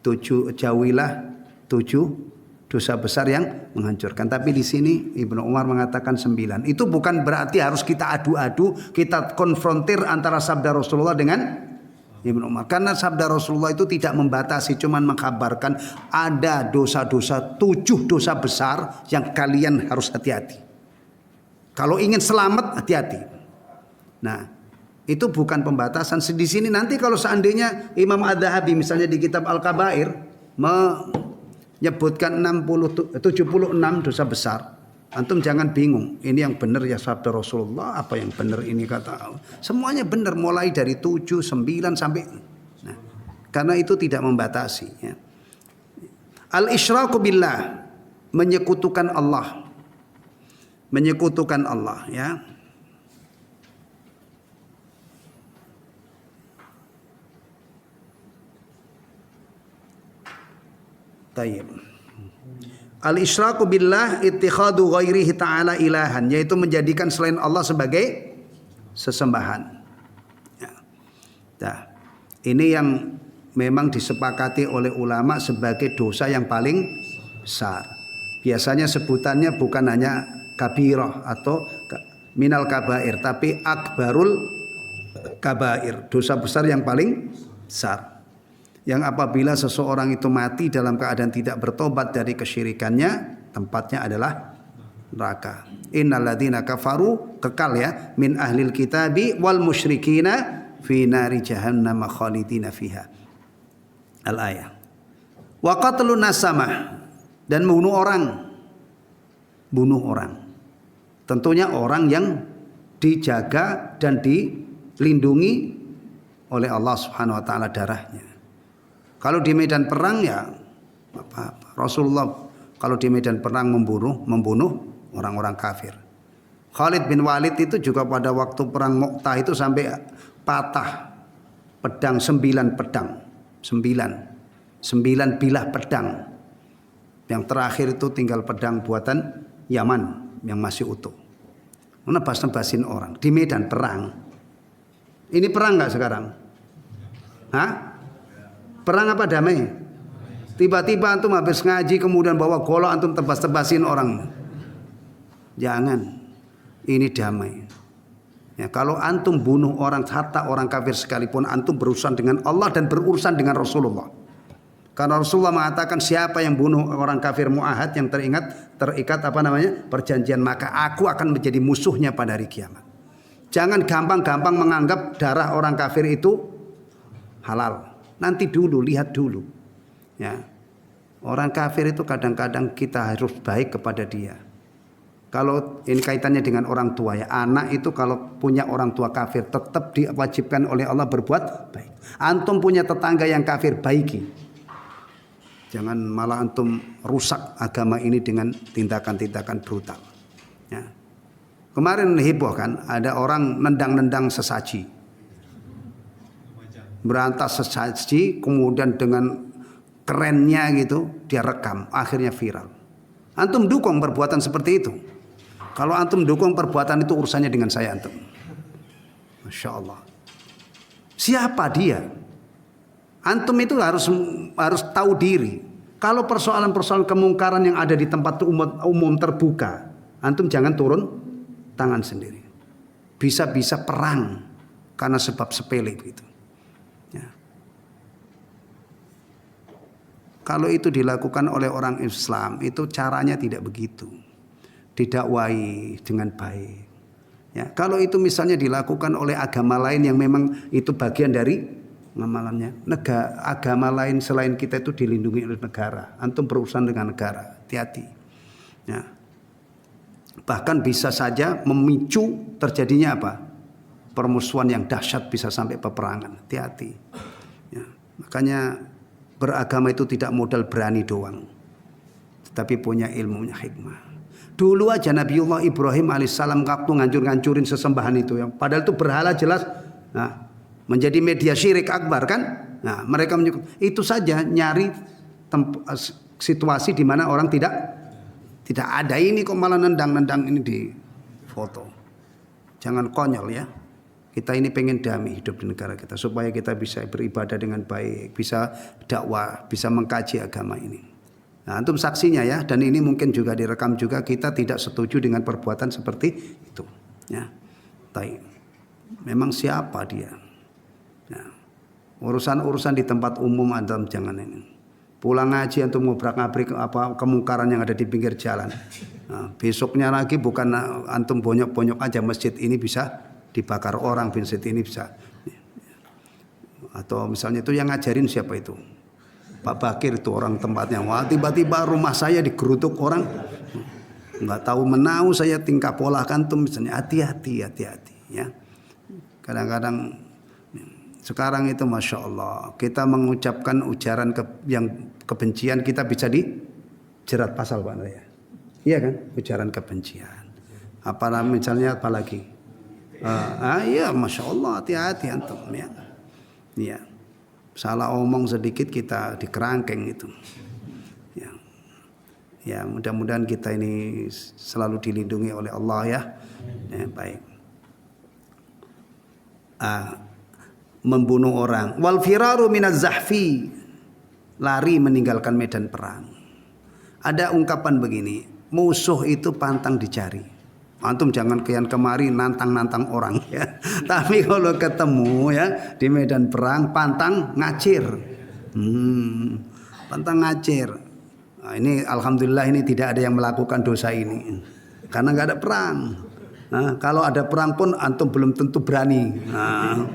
7 jauhilah 7 dosa besar yang menghancurkan. Tapi di sini Ibnu Umar mengatakan 9. Itu bukan berarti harus kita adu-adu, kita konfrontir antara sabda Rasulullah dengan Ibnu Umar. Karena sabda Rasulullah itu tidak membatasi, cuman mengkabarkan ada dosa-dosa 7 dosa besar yang kalian harus hati-hati. Kalau ingin selamat, hati-hati. Nah, itu bukan pembatasan. Di sini nanti kalau seandainya Imam Adz-Dzahabi misalnya di kitab Al-Kabair menyebutkan 76 dosa besar, antum jangan bingung. Ini yang benar ya sabda Rasulullah, apa yang benar ini kata. Semuanya benar mulai dari 7, 9 sampai. Nah, karena itu tidak membatasi ya. Al-isyraku billah, menyekutukan Allah. Menyekutukan Allah ya. Tayyib. Al-isyraku billah ittikhadu ghairihi ta'ala ilahan, yaitu menjadikan selain Allah sebagai sesembahan. Ya. Nah, ini yang memang disepakati oleh ulama sebagai dosa yang paling besar. Biasanya sebutannya bukan hanya kabirah atau minal kabair, tapi akbarul kabair, dosa besar yang paling besar. Yang apabila seseorang itu mati dalam keadaan tidak bertobat dari kesyirikannya, tempatnya adalah neraka. Innal ladzina kafaru, kekal ya, min ahlil kitabi wal musyrikina fi nari jahannam khalidina fiha. Al-ayah. Wa qatlun nasamah, dan membunuh orang. Bunuh orang. Tentunya orang yang dijaga dan dilindungi oleh Allah Subhanahu wa taala darahnya. Kalau di medan perang ya apa-apa. Rasulullah kalau di medan perang membunuh orang-orang kafir. Khalid bin Walid itu juga pada waktu perang Mu'tah itu sampai patah pedang 9 pedang. 9 bilah pedang. Yang terakhir itu tinggal pedang buatan Yaman yang masih utuh. Nebas-nebasin orang di medan perang. Ini perang nggak sekarang? Hah? Perang apa damai? Tiba-tiba antum habis ngaji kemudian bawa golok antum tebas-tebasin orang. Jangan. Ini damai. Ya, kalau antum bunuh orang, hatta orang kafir sekalipun, antum berurusan dengan Allah dan berurusan dengan Rasulullah. Karena Rasulullah mengatakan siapa yang bunuh orang kafir mu'ahad yang terikat perjanjian, maka aku akan menjadi musuhnya pada hari kiamat. Jangan gampang-gampang menganggap darah orang kafir itu halal. Nanti dulu, lihat dulu. Ya. Orang kafir itu kadang-kadang kita harus baik kepada dia. Kalau ini kaitannya dengan orang tua ya. Anak itu kalau punya orang tua kafir tetap diwajibkan oleh Allah berbuat baik. Antum punya tetangga yang kafir, baiki. Jangan malah antum rusak agama ini dengan tindakan-tindakan brutal. Ya. Kemarin heboh kan, ada orang nendang-nendang sesaji. Berantas sesaji, kemudian dengan kerennya gitu, dia rekam, akhirnya viral. Antum dukung perbuatan seperti itu. Kalau antum dukung perbuatan itu urusannya dengan saya antum. Masya Allah. Siapa dia? Antum itu harus tahu diri. Kalau persoalan-persoalan kemungkaran yang ada di tempat umum terbuka, antum jangan turun tangan sendiri. Bisa-bisa perang karena sebab sepele gitu. Ya. Kalau itu dilakukan oleh orang Islam, itu caranya tidak begitu. Didakwai dengan baik. Ya, kalau itu misalnya dilakukan oleh agama lain yang memang itu bagian dari ngamalannya, agama lain selain kita itu dilindungi oleh negara. Antum berurusan dengan negara, hati-hati. Ya. Bahkan bisa saja memicu terjadinya apa? Permusuhan yang dahsyat, bisa sampai peperangan. Hati-hati. Ya. Makanya beragama itu tidak modal berani doang, tetapi punya ilmunya, hikmah. Dulu aja Nabiullah Ibrahim alaihissalam waktu ngancur-ngancurin sesembahan itu, yang padahal itu berhala jelas. Nah, menjadi media syirik akbar kan? Nah, mereka itu saja nyari situasi di mana orang tidak ada, ini kok malah nendang-nendang ini di foto. Jangan konyol ya. Kita ini pengen damai hidup di negara kita supaya kita bisa beribadah dengan baik, bisa dakwah, bisa mengkaji agama ini. Nah, antum saksinya ya, dan ini mungkin juga direkam juga, kita tidak setuju dengan perbuatan seperti itu. Ya, baik. Memang siapa dia? Ya. Urusan-urusan di tempat umum antum jangan ini. Pulang ngaji antum ngobrak-ngabrik apa kemungkaran yang ada di pinggir jalan. Nah, besoknya lagi bukan antum bonyok-bonyok aja, masjid ini bisa dibakar orang, masjid ini bisa. Atau misalnya itu yang ngajarin siapa itu? Pak Bakir itu orang tempatnya. Wah, tiba-tiba rumah saya digerutuk orang. Nggak tahu menau saya tingkah pola kantum misalnya. Hati-hati ya. Kadang-kadang sekarang itu Masya Allah, kita mengucapkan ujaran yang kebencian, kita bisa dijerat pasal Pak ya. Iya kan? Ujaran kebencian. Misalnya apa lagi? Iya Masya Allah, hati-hati antum ya. Iya. Salah omong sedikit kita dikerangkeng itu. Ya, mudah-mudahan kita ini selalu dilindungi oleh Allah ya. Ya baik. Membunuh orang. Wal firaru minaz zahfi, lari meninggalkan medan perang. Ada ungkapan begini, musuh itu pantang dicari. Antum jangan kian kemari nantang-nantang orang ya. Tapi kalau ketemu ya di medan perang, pantang ngacir. Pantang ngacir. Nah, ini alhamdulillah ini tidak ada yang melakukan dosa ini. Karena nggak ada perang. Nah, kalau ada perang pun antum belum tentu berani. Nah,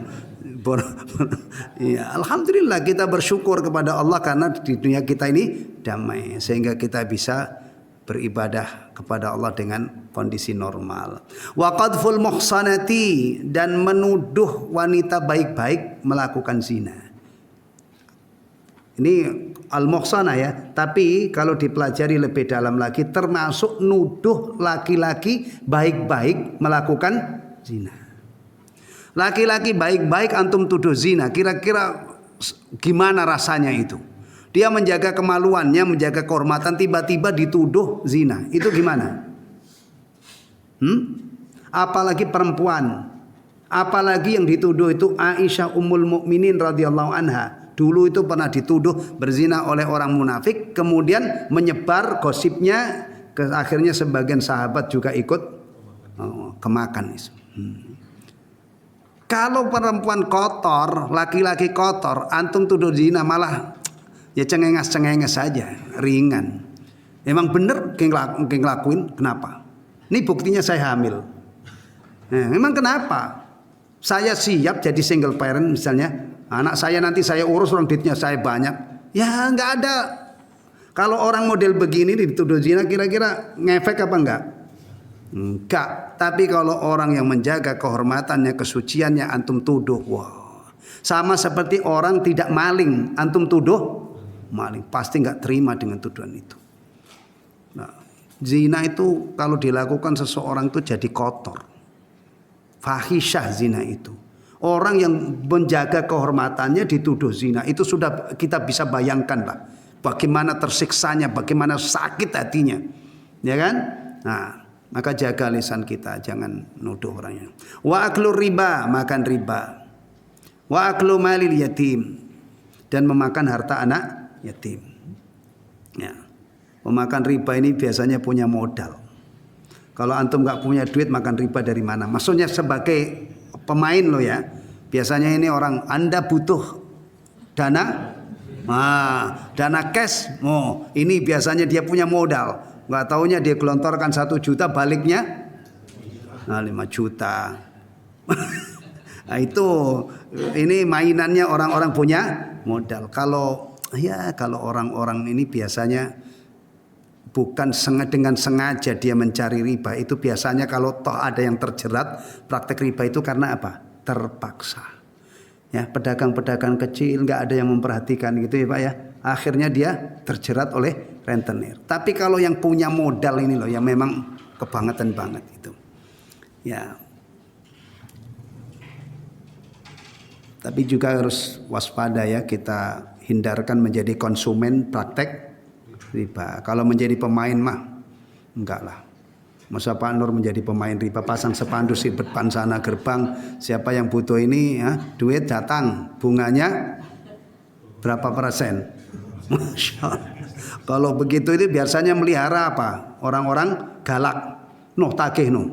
ya, alhamdulillah kita bersyukur kepada Allah karena di dunia kita ini damai sehingga kita bisa beribadah kepada Allah dengan kondisi normal. Wa qadful muhsanati, dan menuduh wanita baik-baik melakukan zina. Ini al-muhsanah ya, tapi kalau dipelajari lebih dalam lagi termasuk nuduh laki-laki baik-baik melakukan zina. Laki-laki baik-baik antum tuduh zina, kira-kira gimana rasanya itu? Dia menjaga kemaluannya, menjaga kehormatan, tiba-tiba dituduh zina. Itu gimana? Apalagi perempuan. Apalagi yang dituduh itu Aisyah Ummul Mukminin radhiyallahu anha. Dulu itu pernah dituduh berzina oleh orang munafik, kemudian menyebar gosipnya, akhirnya sebagian sahabat juga ikut kemakan. Kalau perempuan kotor, laki-laki kotor, antum tuduh zina malah ya cengenges-cengenges saja, ringan. Emang bener ngelakuin, kenapa? Ini buktinya saya hamil. Emang kenapa? Saya siap jadi single parent misalnya, anak saya nanti saya urus, orang duitnya saya banyak. Ya nggak ada. Kalau orang model begini dituduh zina, kira-kira ngefek apa enggak? Enggak. Tapi kalau orang yang menjaga kehormatannya, kesuciannya antum tuduh, wah. Sama seperti orang tidak maling, antum tuduh maling, pasti nggak terima dengan tuduhan itu. Nah, zina itu kalau dilakukan seseorang itu jadi kotor, fahisyah zina itu. Orang yang menjaga kehormatannya dituduh zina, itu sudah kita bisa bayangkan lah bagaimana tersiksanya, bagaimana sakit hatinya, ya kan? Nah, maka jaga lisan kita, jangan nuduh orangnya. Wa aklu riba, makan riba. Wa aklu malil yatim, dan memakan harta anak yatim. Ya. Memakan riba ini biasanya punya modal. Kalau antum nggak punya duit, makan riba dari mana? Maksudnya sebagai pemain lo ya. Biasanya ini orang, Anda butuh dana, dana cash. Oh, ini biasanya dia punya modal. Nggak taunya dia gelontorkan 1 juta, baliknya 5 juta. Nah, itu ini mainannya orang-orang punya modal. Kalau orang-orang ini biasanya bukan dengan sengaja dia mencari riba, itu biasanya kalau toh ada yang terjerat praktek riba itu karena apa? Terpaksa. Ya, pedagang-pedagang kecil nggak ada yang memperhatikan gitu ya Pak ya. Akhirnya dia terjerat oleh rentenir. Tapi kalau yang punya modal ini loh, yang memang kebangetan banget itu. Ya. Tapi juga harus waspada ya, kita hindarkan menjadi konsumen praktek riba. Kalau menjadi pemain mah enggak lah. Masa Pak Nur menjadi pemain riba, pasang spanduk di depan sana gerbang, siapa yang butuh ini ya, duit datang, bunganya berapa persen? Masya Allah. Kalau begitu itu biasanya melihara apa? Orang-orang galak. Noh tagih noh.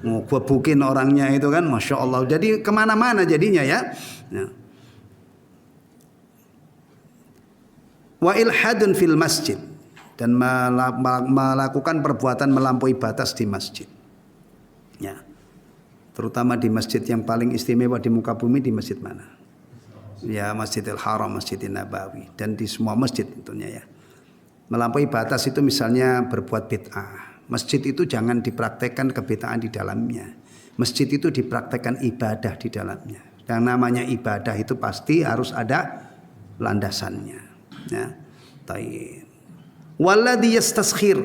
Mau gebukin orangnya itu kan, Masya Allah. Jadi kemana-mana jadinya ya. Wa ilhadun fil masjid, dan melakukan perbuatan melampaui batas di masjid. Ya. Terutama di masjid yang paling istimewa di muka bumi, di masjid mana? Ya, Masjidil Haram, Masjidil Nabawi, dan di semua masjid tentunya ya. Melampaui batas itu misalnya berbuat bid'ah. Masjid itu jangan dipraktekkan kebid'ahan di dalamnya. Masjid itu dipraktekkan ibadah di dalamnya. Yang namanya ibadah itu pasti harus ada landasannya. Ya. Taib. Walladhi yastaskhir.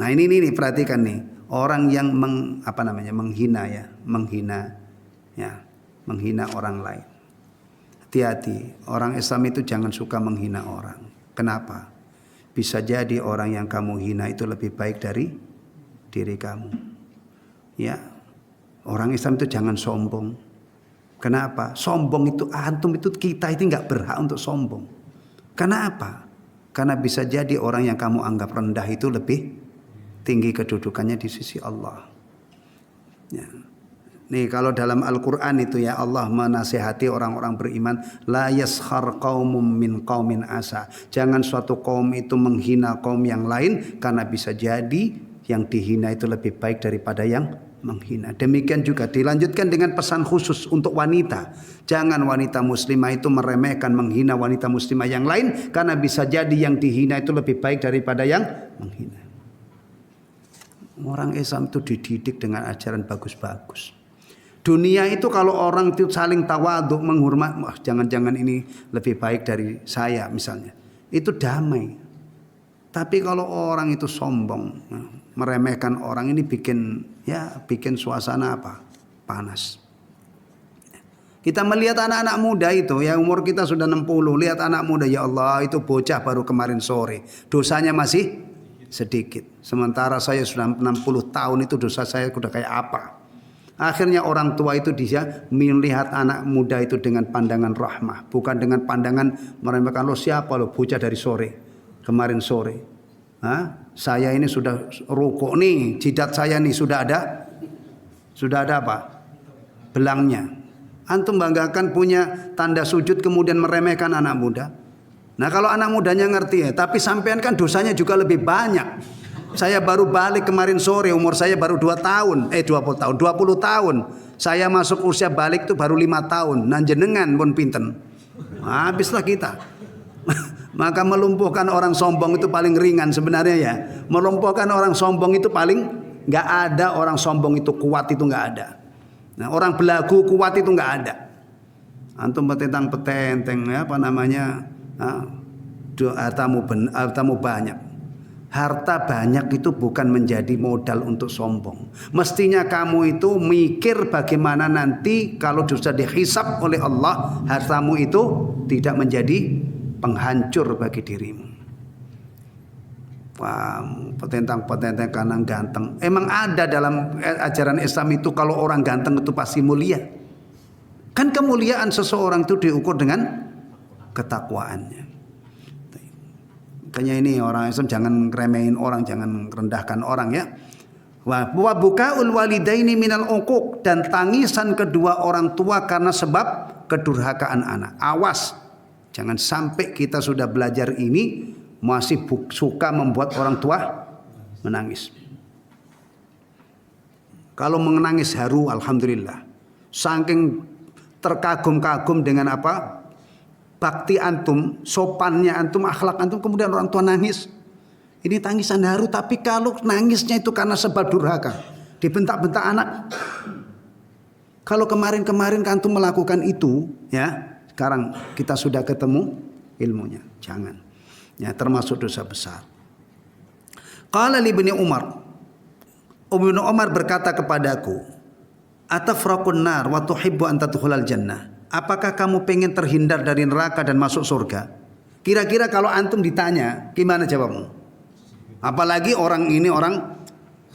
Nah ini perhatikan nih, orang yang menghina ya, menghina orang lain. Hati-hati, orang Islam itu jangan suka menghina orang. Kenapa? Bisa jadi orang yang kamu hina itu lebih baik dari diri kamu. Ya, orang Islam itu jangan sombong. Kenapa? Sombong itu antum itu kita itu nggak berhak untuk sombong. Kenapa? Karena bisa jadi orang yang kamu anggap rendah itu lebih tinggi kedudukannya di sisi Allah. Ya. Nih kalau dalam Al-Quran itu ya, Allah menasihati orang-orang beriman, la yaskhar qaumum min qaumin asa. Jangan suatu kaum itu menghina kaum yang lain, karena bisa jadi yang dihina itu lebih baik daripada yang menghina. Demikian juga dilanjutkan dengan pesan khusus untuk wanita. Jangan wanita muslimah itu meremehkan, menghina wanita muslimah yang lain, karena bisa jadi yang dihina itu lebih baik daripada yang menghina. Orang Islam itu dididik dengan ajaran bagus-bagus. Dunia itu kalau orang itu saling tawaduk, menghormat, jangan-jangan ini lebih baik dari saya misalnya, itu damai. Tapi kalau orang itu sombong, meremehkan orang, ini bikin suasana apa? Panas. Kita melihat anak-anak muda itu, ya umur kita sudah 60, lihat anak muda, ya Allah itu bocah baru kemarin sore, dosanya masih sedikit. Sementara saya sudah 60 tahun, itu dosa saya sudah kayak apa? Akhirnya orang tua itu dia melihat anak muda itu dengan pandangan rahmah, bukan dengan pandangan meremehkan. Lo siapa lo, bocah dari sore, kemarin sore. Saya ini sudah rukuk nih, jidat saya nih sudah ada apa? Belangnya. Antum banggakan punya tanda sujud kemudian meremehkan anak muda. Nah kalau anak mudanya ngerti ya, tapi sampean kan dosanya juga lebih banyak. Saya baru balik kemarin sore, umur saya baru 20 tahun. Saya masuk usia balik itu baru 5 tahun. Nan jenengan pun pinten. Habislah kita. Maka melumpuhkan orang sombong itu paling ringan sebenarnya ya. Melumpuhkan orang sombong itu paling, nggak ada orang sombong itu kuat, itu nggak ada. Nah, orang belagu kuat itu nggak ada. Antum petentang ya, hartamu banyak. Harta banyak itu bukan menjadi modal untuk sombong. Mestinya kamu itu mikir bagaimana nanti kalau sudah dihisab oleh Allah, hartamu itu tidak menjadi penghancur bagi dirimu. Wah, petentang-petentang karena ganteng. Emang ada dalam ajaran Islam itu kalau orang ganteng itu pasti mulia. Kan kemuliaan seseorang itu diukur dengan ketakwaannya. Makanya ini orang Islam jangan remehin orang, jangan rendahkan orang ya. Wa bukaul walidaini minal uquq, dan tangisan kedua orang tua karena sebab kedurhakaan anak. Awas, jangan sampai kita sudah belajar ini masih suka membuat orang tua menangis. Kalau menangis haru, alhamdulillah. Saking terkagum-kagum dengan apa? Bakti antum, sopannya antum, akhlak antum, kemudian orang tua nangis. Ini tangisan haru, tapi kalau nangisnya itu karena sebab durhaka, dibentak-bentak anak. Kalau kemarin-kemarin antum melakukan itu, ya, sekarang kita sudah ketemu ilmunya. Jangan. Ya, termasuk dosa besar. Qala li ibni Umar. Ibnu Umar berkata kepadaku, "Atafraqun nar wa tuhibbu an tadkhulal jannah?" Apakah kamu pengen terhindar dari neraka dan masuk surga? Kira-kira kalau antum ditanya, gimana jawabmu? Apalagi orang ini orang,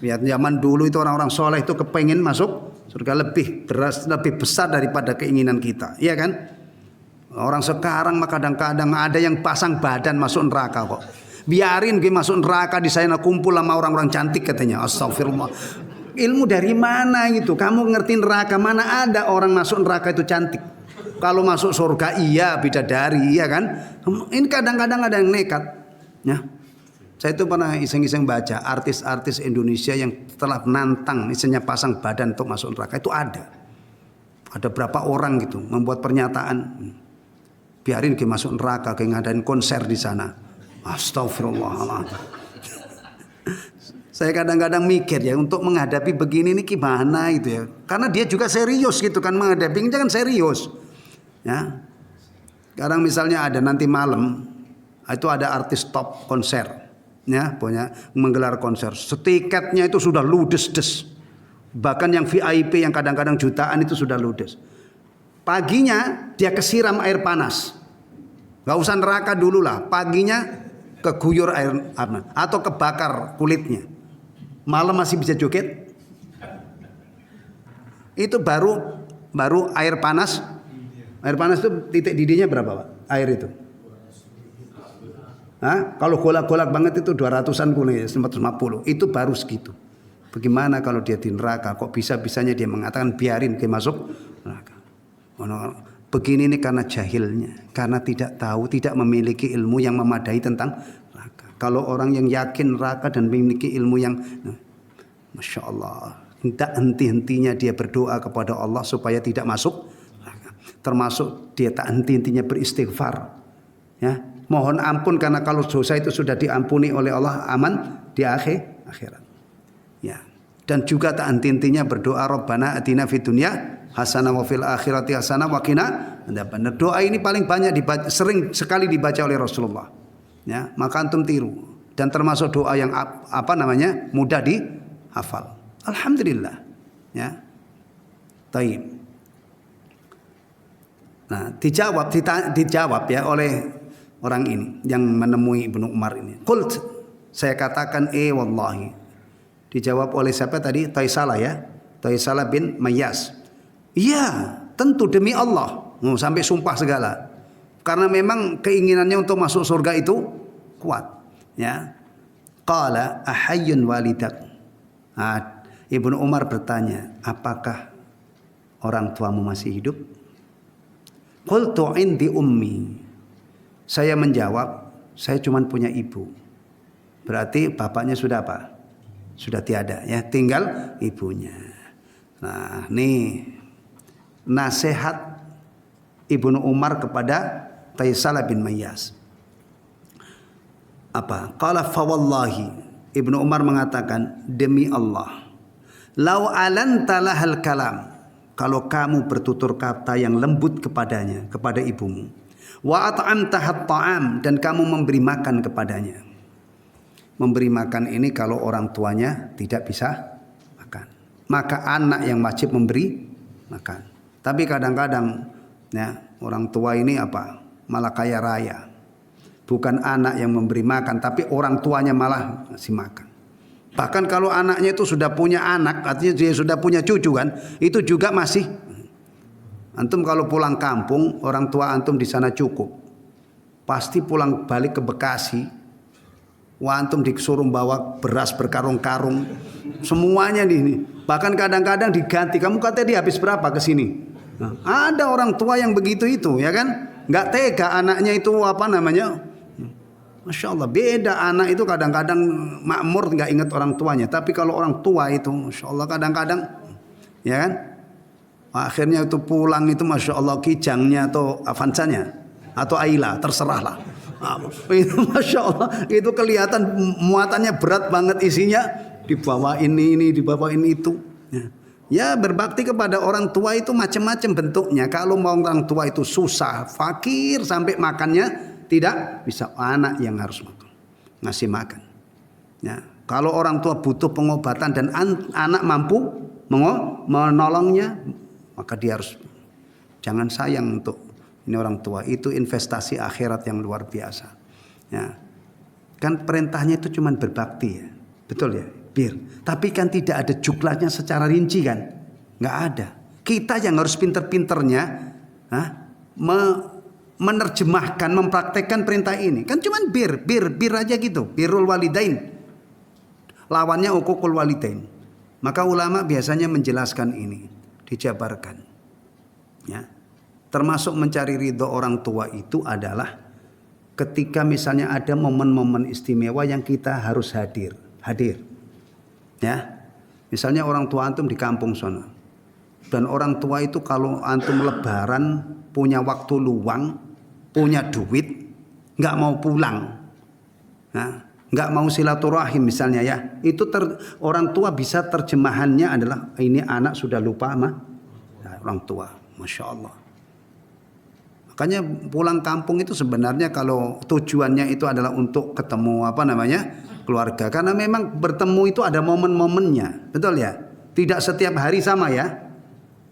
lihat zaman dulu itu orang-orang soleh itu kepengen masuk surga lebih besar daripada keinginan kita, iya kan? Orang sekarang mah kadang-kadang ada yang pasang badan masuk neraka kok. Biarin gue masuk neraka, di sana kumpul sama orang-orang cantik katanya. Astagfirullah. Ilmu dari mana gitu? Kamu ngerti neraka, mana ada orang masuk neraka itu cantik? Kalau masuk surga iya bidadari, iya kan? Ini kadang-kadang ada yang nekat. Ya. Saya itu pernah iseng-iseng baca artis-artis Indonesia yang telah menantang misalnya pasang badan untuk masuk neraka itu ada. Ada berapa orang gitu membuat pernyataan, biarin dia masuk neraka, kayak ngadain konser di sana. Astagfirullahaladzim. Saya kadang-kadang mikir ya, untuk menghadapi begini ini gimana gitu ya. Karena dia juga serius gitu kan, menghadapi ini jangan serius. Ya. Sekarang misalnya ada nanti malam itu ada artis top konser, ya, punya menggelar konser. Tiketnya itu sudah ludes-des. Bahkan yang VIP yang kadang-kadang jutaan itu sudah ludes. Paginya dia kesiram air panas. Gak usah neraka dulu lah. Paginya keguyur air apa atau kebakar kulitnya. Malam masih bisa joget. Itu baru air panas. Air panas itu titik didihnya berapa, Pak? Air itu. Hah? Kalau golak-golak banget itu 200-an kuning, 150. Itu baru segitu. Bagaimana kalau dia di neraka? Kok bisa-bisanya dia mengatakan biarin dia masuk neraka? Begini ini karena jahilnya, karena tidak tahu, tidak memiliki ilmu yang memadai tentang neraka. Kalau orang yang yakin neraka dan memiliki ilmu yang, Masya Allah, tidak henti-hentinya dia berdoa kepada Allah supaya tidak masuk neraka. Termasuk dia tak henti-hentinya beristighfar. Ya, mohon ampun karena kalau dosa itu sudah diampuni oleh Allah, aman di akhirat. Ya, dan juga tak henti-hentinya berdoa Rabbana atina fid dunya hasanah wa fil akhirati hasanah wa qina adzabannar. Doa ini paling banyak dibaca, sering sekali dibaca oleh Rasulullah. Ya, maka antum tiru, dan termasuk doa yang mudah dihafal. Alhamdulillah. Ya. Taib. Nah, dijawab ya oleh orang ini yang menemui Ibnu Umar ini. Qult, saya katakan wallahi. Dijawab oleh siapa tadi? Taisalah ya. Taisalah bin Mayyas. Iya, tentu demi Allah. Sampai sumpah segala. Karena memang keinginannya untuk masuk surga itu kuat. Ya. Qala ahayyun walidak. Ibnu Umar bertanya, apakah orang tuamu masih hidup? Qultu indi ummi. Saya menjawab, saya cuma punya ibu. Berarti bapaknya sudah apa? Sudah tiada ya, tinggal ibunya. Nah, nih nasihat Ibnu Umar kepada Taisalah bin Mayyas. Apa? Qala fa wallahi. Ibnu Umar mengatakan, demi Allah, lau alanta lahal kalam, kalau kamu bertutur kata yang lembut kepadanya, kepada ibumu, wa at'amtahat ta'am, dan kamu memberi makan kepadanya, memberi makan ini kalau orang tuanya tidak bisa makan. Maka anak yang wajib memberi makan. Tapi kadang-kadang ya, orang tua ini apa? Malah kaya raya. Bukan anak yang memberi makan, tapi orang tuanya malah ngasih makan. Bahkan kalau anaknya itu sudah punya anak, artinya dia sudah punya cucu kan, itu juga masih. Antum kalau pulang kampung, orang tua antum di sana cukup. Pasti pulang balik ke Bekasi, wah antum disuruh bawa beras berkarung-karung, semuanya ini. Bahkan kadang-kadang diganti. Kamu katanya dia habis berapa ke sini? Nah, ada orang tua yang begitu itu, ya kan? Nggak tega anaknya itu apa namanya? Masya Allah, beda anak itu kadang-kadang makmur nggak ingat orang tuanya. Tapi kalau orang tua itu, Masya Allah kadang-kadang, ya kan? Akhirnya itu pulang itu Masya Allah kijangnya atau Avanzanya atau Ayla, terserahlah. Itu Masya Allah, itu kelihatan muatannya berat banget isinya. Dibawa ini, dibawa ini itu. Ya berbakti kepada orang tua itu macam-macam bentuknya. Kalau mau orang tua itu susah, fakir sampai makannya tidak bisa, anak yang harus makan, ngasih makan. Ya, kalau orang tua butuh pengobatan dan anak mampu menolongnya, maka dia harus, jangan sayang untuk ini orang tua. Itu investasi akhirat yang luar biasa. Ya, kan perintahnya itu cuma berbakti ya, betul ya, tapi kan tidak ada jumlahnya secara rinci kan, nggak ada. Kita yang harus pinter-pinternya menerjemahkan, mempraktekkan perintah ini. Kan cuman bir aja gitu. Birrul walidain. Lawannya uququl walidain. Maka ulama biasanya menjelaskan ini, dijabarkan. Ya. Termasuk mencari ridho orang tua itu adalah ketika misalnya ada momen-momen istimewa yang kita harus hadir. Ya. Misalnya orang tua antum di kampung sana. Dan orang tua itu kalau antum lebaran punya waktu luang, punya duit, nggak mau pulang, nggak mau silaturahim misalnya ya, itu orang tua bisa terjemahannya adalah ini anak sudah lupa sama orang tua, Masya Allah. Makanya pulang kampung itu sebenarnya kalau tujuannya itu adalah untuk ketemu keluarga, karena memang bertemu itu ada momen-momennya, betul ya, tidak setiap hari sama ya.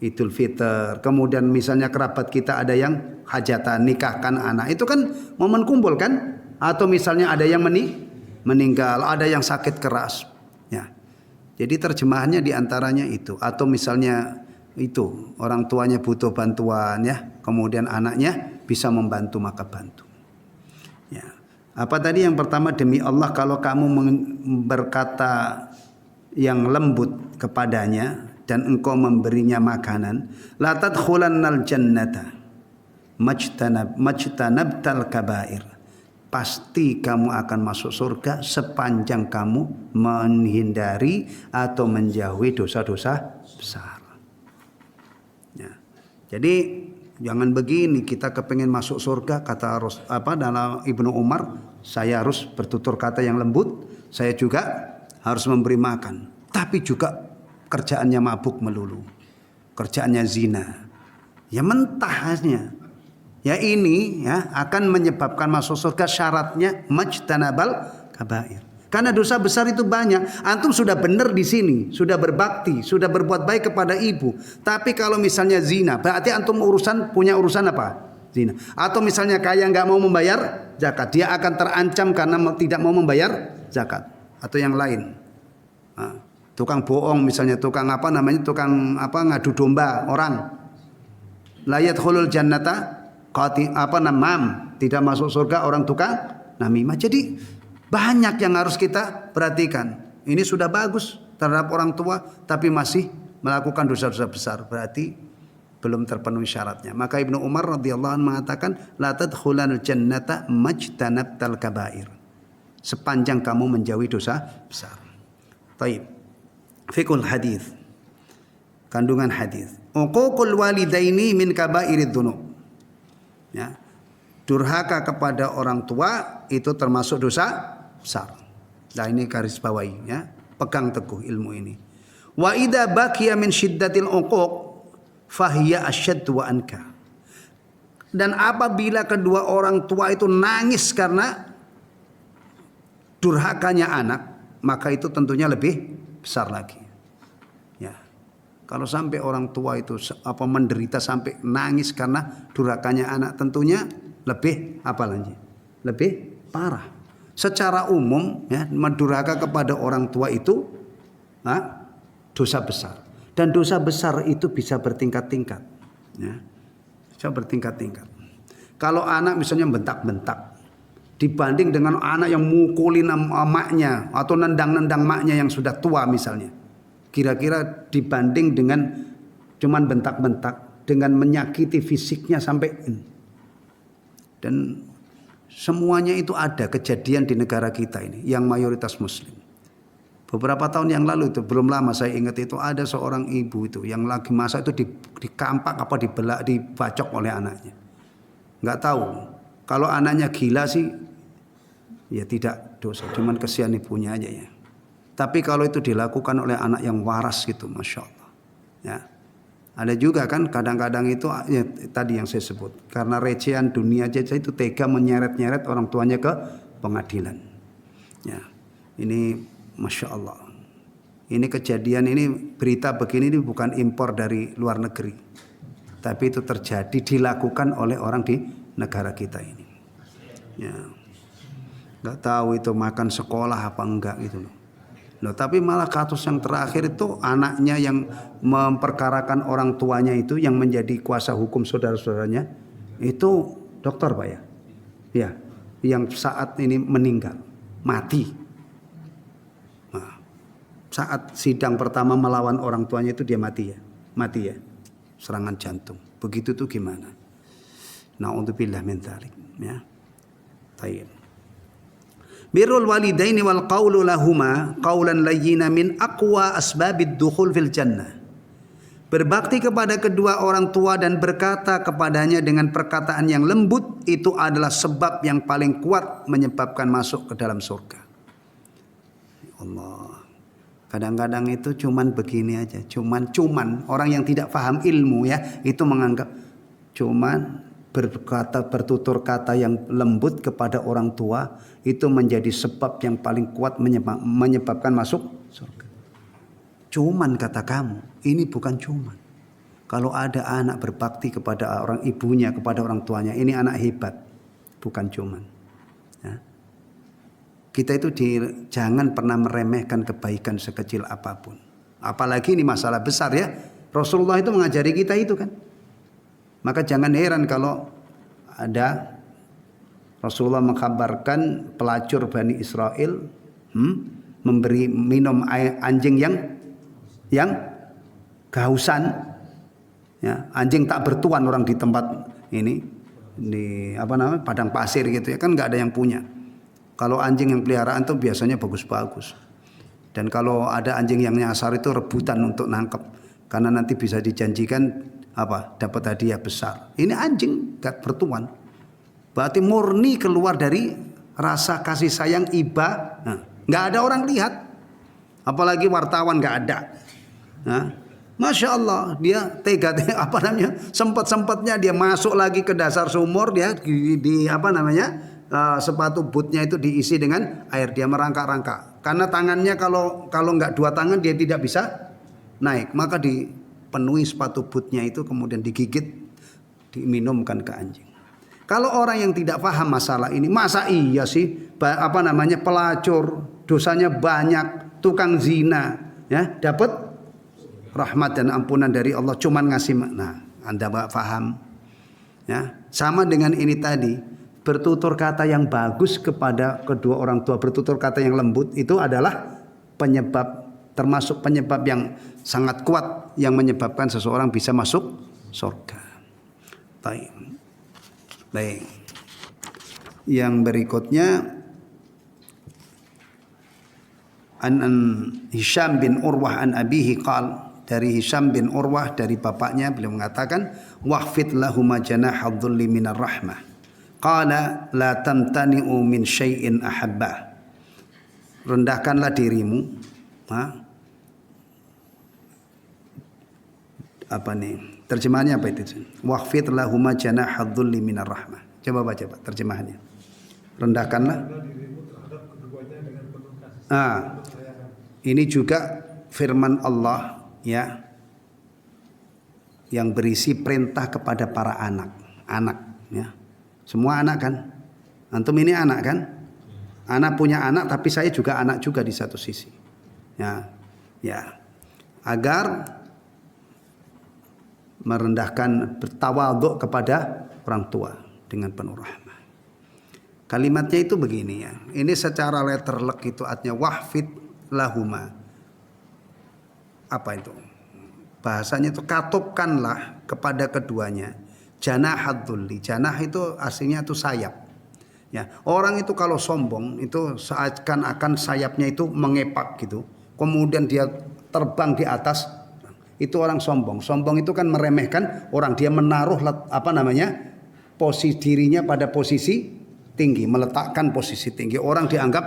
Idul Fitr, kemudian misalnya kerabat kita ada yang hajatan, nikahkan anak, itu kan momen kumpul kan? Atau misalnya ada yang meninggal, ada yang sakit keras. Ya. Jadi terjemahannya diantaranya itu. Atau misalnya itu orang tuanya butuh bantuan ya, kemudian anaknya bisa membantu maka bantu. Ya. Apa tadi yang pertama, demi Allah kalau kamu berkata yang lembut kepadanya dan engkau memberinya makanan, la tadkhulannal jannata majtanabtal kabair, pasti kamu akan masuk surga sepanjang kamu menghindari atau menjauhi dosa-dosa besar. Ya. Jadi jangan begini, kita kepengen masuk surga kata dalam Ibnu Umar, saya harus bertutur kata yang lembut, saya juga harus memberi makan, tapi juga kerjaannya mabuk melulu, kerjaannya zina, ya mentahnya, ya ini ya akan menyebabkan masuk surga. Syaratnya majtanabal kabair, karena dosa besar itu banyak. Antum sudah benar di sini, sudah berbakti, sudah berbuat baik kepada ibu, tapi kalau misalnya zina, berarti antum punya urusan apa? Zina. Atau misalnya kaya nggak mau membayar zakat, dia akan terancam karena tidak mau membayar zakat, atau yang lain. Tukang bohong misalnya, tukang ngadu domba orang, la yadkhulul jannata namam, tidak masuk surga orang tukang namimah. Jadi banyak yang harus kita perhatikan. Ini sudah bagus terhadap orang tua, tapi masih melakukan dosa-dosa besar, berarti belum terpenuhi syaratnya. Maka Ibnu Umar radhiyallahu anhu mengatakan, la tadkhulul jannata majtanabtal kabair, sepanjang kamu menjauhi dosa besar. Taib. Fiqhul hadis, kandungan hadis. Uququl walidaini min kabairid dzunub. Ya. Durhaka kepada orang tua itu termasuk dosa besar. Nah ini garis bawahi ya. Pegang teguh ilmu ini. Wa idza baqiya min syiddatil uquq fahiya asyaddu wa anka. Dan apabila kedua orang tua itu nangis karena durhakanya anak, maka itu tentunya lebih besar lagi. Ya. Kalau sampai orang tua itu menderita sampai nangis karena durhakanya anak, tentunya lebih apa lagi? Lebih parah. Secara umum ya, mendurhaka kepada orang tua itu dosa besar. Dan dosa besar itu bisa bertingkat-tingkat. Ya. Bisa bertingkat-tingkat. Kalau anak misalnya bentak-bentak, dibanding dengan anak yang mukulin maknya atau nendang-nendang maknya yang sudah tua misalnya, kira-kira dibanding dengan cuman bentak-bentak, dengan menyakiti fisiknya sampai ini. Dan semuanya itu ada kejadian di negara kita ini yang mayoritas muslim. Beberapa tahun yang lalu itu, belum lama saya ingat itu, ada seorang ibu itu yang lagi masak itu dikampak apa dibacok oleh anaknya. Nggak tahu. Kalau anaknya gila sih ya tidak dosa, cuman kesian ibunya aja ya. Tapi kalau itu dilakukan oleh anak yang waras gitu, masya Allah. Ya, ada juga kan kadang-kadang itu ya, tadi yang saya sebut, karena recehan dunia aja itu tega menyeret-nyeret orang tuanya ke pengadilan. Ya, ini masya Allah. Ini kejadian ini berita begini ini bukan impor dari luar negeri, tapi itu terjadi dilakukan oleh orang di negara kita ini. Ya, nggak tahu itu makan sekolah apa enggak gitu loh. Loh, tapi malah kasus yang terakhir itu anaknya yang memperkarakan orang tuanya itu yang menjadi kuasa hukum saudara-saudaranya itu dokter Pak ya? Ya, yang saat ini meninggal, mati. Nah, saat sidang pertama melawan orang tuanya itu dia mati ya, serangan jantung. Begitu tuh gimana? Na'udzubillah min dzalik ya. Baik. Birrul walidaini wal qawlu lahuma qawlan layyina min aqwa asbabid dukhul fil jannah. Berbakti kepada kedua orang tua dan berkata kepadanya dengan perkataan yang lembut itu adalah sebab yang paling kuat menyebabkan masuk ke dalam surga. Allah. Kadang-kadang itu cuman begini aja, cuman orang yang tidak paham ilmu ya, itu menganggap cuman bertutur kata yang lembut kepada orang tua itu menjadi sebab yang paling kuat menyebabkan masuk surga. Cuman kata kamu, ini bukan cuman. Kalau ada anak berbakti kepada orang ibunya, kepada orang tuanya, ini anak hebat, bukan cuman. Ya. Kita itu jangan pernah meremehkan kebaikan sekecil apapun. Apalagi ini masalah besar ya. Rasulullah itu mengajari kita itu kan. Maka jangan heran kalau ada Rasulullah mengkabarkan pelacur Bani Israel memberi minum air anjing yang kehausan, ya, anjing tak bertuan orang di tempat ini di padang pasir gitu ya kan nggak ada yang punya. Kalau anjing yang peliharaan tuh biasanya bagus-bagus. Dan kalau ada anjing yang nyasar itu rebutan untuk nangkep karena nanti bisa dijanjikan dapat hadiah besar. Ini anjing gak bertuan. Berarti murni keluar dari rasa kasih sayang iba. Nah, gak ada orang lihat. Apalagi wartawan gak ada. Nah, Masya Allah dia tega sempat-sempatnya dia masuk lagi ke dasar sumur dia sepatu bootnya itu diisi dengan air, dia merangkak-rangkak. Karena tangannya kalau nggak dua tangan dia tidak bisa naik, maka dipenuhi sepatu bootnya itu kemudian digigit, diminumkan ke anjing. Kalau orang yang tidak paham masalah ini, masa iya sih pelacur dosanya banyak, tukang zina ya dapat rahmat dan ampunan dari Allah cuman ngasih. Nah, Anda paham ya, sama dengan ini tadi. Bertutur kata yang bagus kepada kedua orang tua, bertutur kata yang lembut itu adalah termasuk penyebab yang sangat kuat yang menyebabkan seseorang bisa masuk surga. Baik. Yang berikutnya an Hisham bin Urwah an abihi qal, dari Hisham bin Urwah dari bapaknya beliau mengatakan wahfid lahuma janahadh dhulli minar rahmah. Qala la tamtani'u min syai'in ahabbah. Rendahkanlah dirimu. Terjemahannya apa itu? Waqfid lahuma janahadh dhulli minar rahmah. Coba baca Pak terjemahannya. Rendahkanlah dirimu terhadap keduanya dengan Nah, ini juga firman Allah ya, yang berisi perintah kepada para anak ya. Semua anak kan? Antum ini anak kan? Anak punya anak, tapi saya juga anak juga di satu sisi. Ya. Ya. Agar merendahkan, bertawadhu kepada orang tua dengan penuh rahmah. Kalimatnya itu begini ya. Ini secara letterlek itu artinya wahfid lahuma. Apa itu? Bahasanya itu katupkanlah kepada keduanya janahadzulli. Janah itu aslinya itu sayap. Ya, orang itu kalau sombong itu seakan-akan sayapnya itu mengepak gitu. Kemudian dia terbang di atas. Itu orang sombong. Sombong itu kan meremehkan orang, dia menaruh posisi dirinya pada posisi tinggi, meletakkan posisi tinggi. Orang dianggap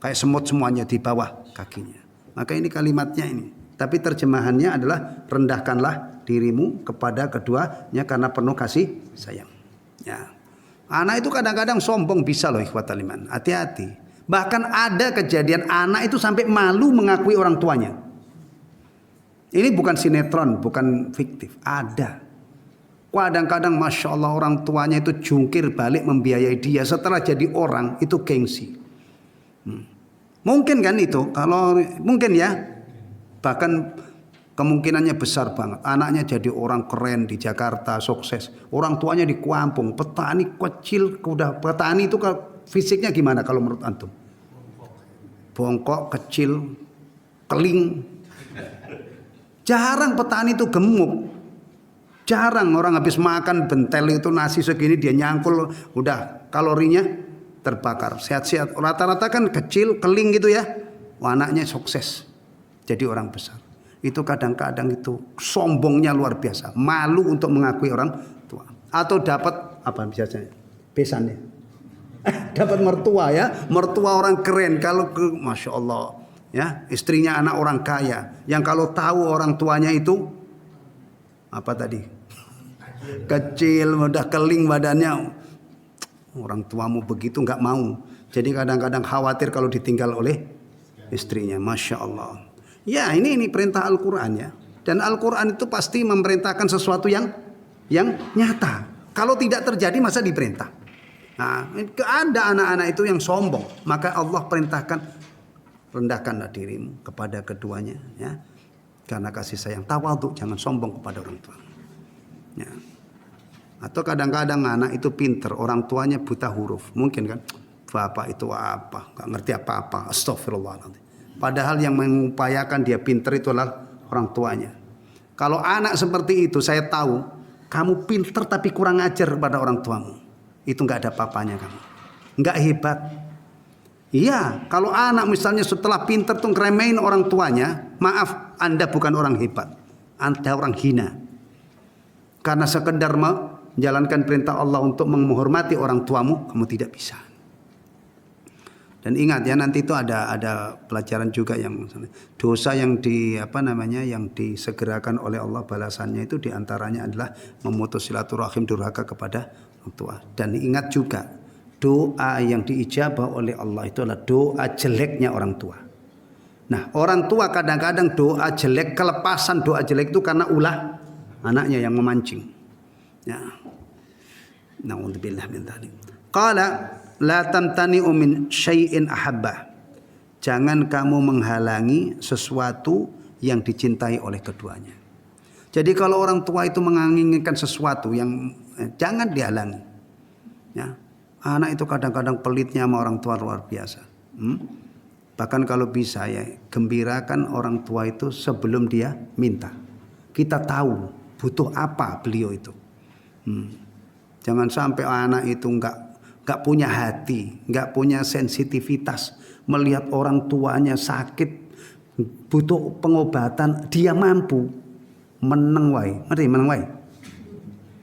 kayak semut semuanya di bawah kakinya. Maka ini kalimatnya ini. Tapi terjemahannya adalah rendahkanlah dirimu kepada keduanya karena penuh kasih sayang. Ya. Anak itu kadang-kadang sombong bisa loh ikhwatal iman. Hati-hati. Bahkan ada kejadian anak itu sampai malu mengakui orang tuanya. Ini bukan sinetron, bukan fiktif. Ada. Kadang-kadang Masya Allah orang tuanya itu jungkir balik membiayai dia. Setelah jadi orang itu gengsi. Mungkin kan itu. Kalau mungkin ya. Bahkan kemungkinannya besar banget. Anaknya jadi orang keren di Jakarta, sukses. Orang tuanya di kampung, petani kecil. Udah petani itu fisiknya gimana kalau menurut antum? Bongkok, kecil, keling. Jarang petani itu gemuk. Jarang orang habis makan bentel itu nasi segini dia nyangkul, udah kalorinya terbakar. Sehat-sehat. Rata-rata kan kecil, keling gitu ya. Anaknya sukses. Jadi orang besar. Itu kadang-kadang itu sombongnya luar biasa. Malu untuk mengakui orang tua. Atau dapat apa biasanya? Besannya. Dapat mertua ya. Mertua orang keren. Kalau Masya Allah. Ya, istrinya anak orang kaya. Yang kalau tahu orang tuanya itu apa tadi? Kecil, udah keling badannya. Orang tuamu begitu nggak mau. Jadi kadang-kadang khawatir kalau ditinggal oleh istrinya. Masya Allah. Ya ini perintah Al-Quran ya. Dan Al-Quran itu pasti memerintahkan sesuatu yang nyata. Kalau tidak terjadi masa diperintah. Nah, ada anak-anak itu yang sombong. Maka Allah perintahkan rendahkanlah dirimu kepada keduanya ya. Karena kasih sayang, tawadhu, jangan sombong kepada orang tua. Ya. Atau kadang-kadang anak itu pinter, orang tuanya buta huruf. Mungkin kan, bapak itu apa? Gak ngerti apa-apa. Astagfirullahaladzim. Padahal yang mengupayakan dia pinter itu adalah orang tuanya. Kalau anak seperti itu, saya tahu kamu pinter tapi kurang ajar pada orang tuamu. Itu nggak ada apa-apanya kamu. Nggak hebat. Iya, kalau anak misalnya setelah pinter tuh ngeremehin orang tuanya, maaf, Anda bukan orang hebat. Anda orang hina. Karena sekedar menjalankan perintah Allah untuk menghormati orang tuamu, kamu tidak bisa. Dan ingat ya, nanti itu ada pelajaran juga yang dosa yang yang disegerakan oleh Allah balasannya itu diantaranya adalah memutus silaturahim, durhaka kepada orang tua. Dan ingat juga doa yang diijabah oleh Allah itu adalah doa jeleknya orang tua. Nah, orang tua kadang-kadang doa jelek, kelepasan doa jelek itu karena ulah anaknya yang memancing. Ya. Na'udzubillah min dzalik. Qala la tamtani'u min syai'in ahabbah. Jangan kamu menghalangi sesuatu yang dicintai oleh keduanya. Jadi kalau orang tua itu menginginkan sesuatu yang jangan dihalangi. Ya. Anak itu kadang-kadang pelitnya sama orang tua luar biasa. Bahkan kalau bisa ya, gembirakan orang tua itu sebelum dia minta. Kita tahu butuh apa beliau itu. Jangan sampai anak itu nggak punya hati, nggak punya sensitivitas melihat orang tuanya sakit, butuh pengobatan, dia mampu meneng wae,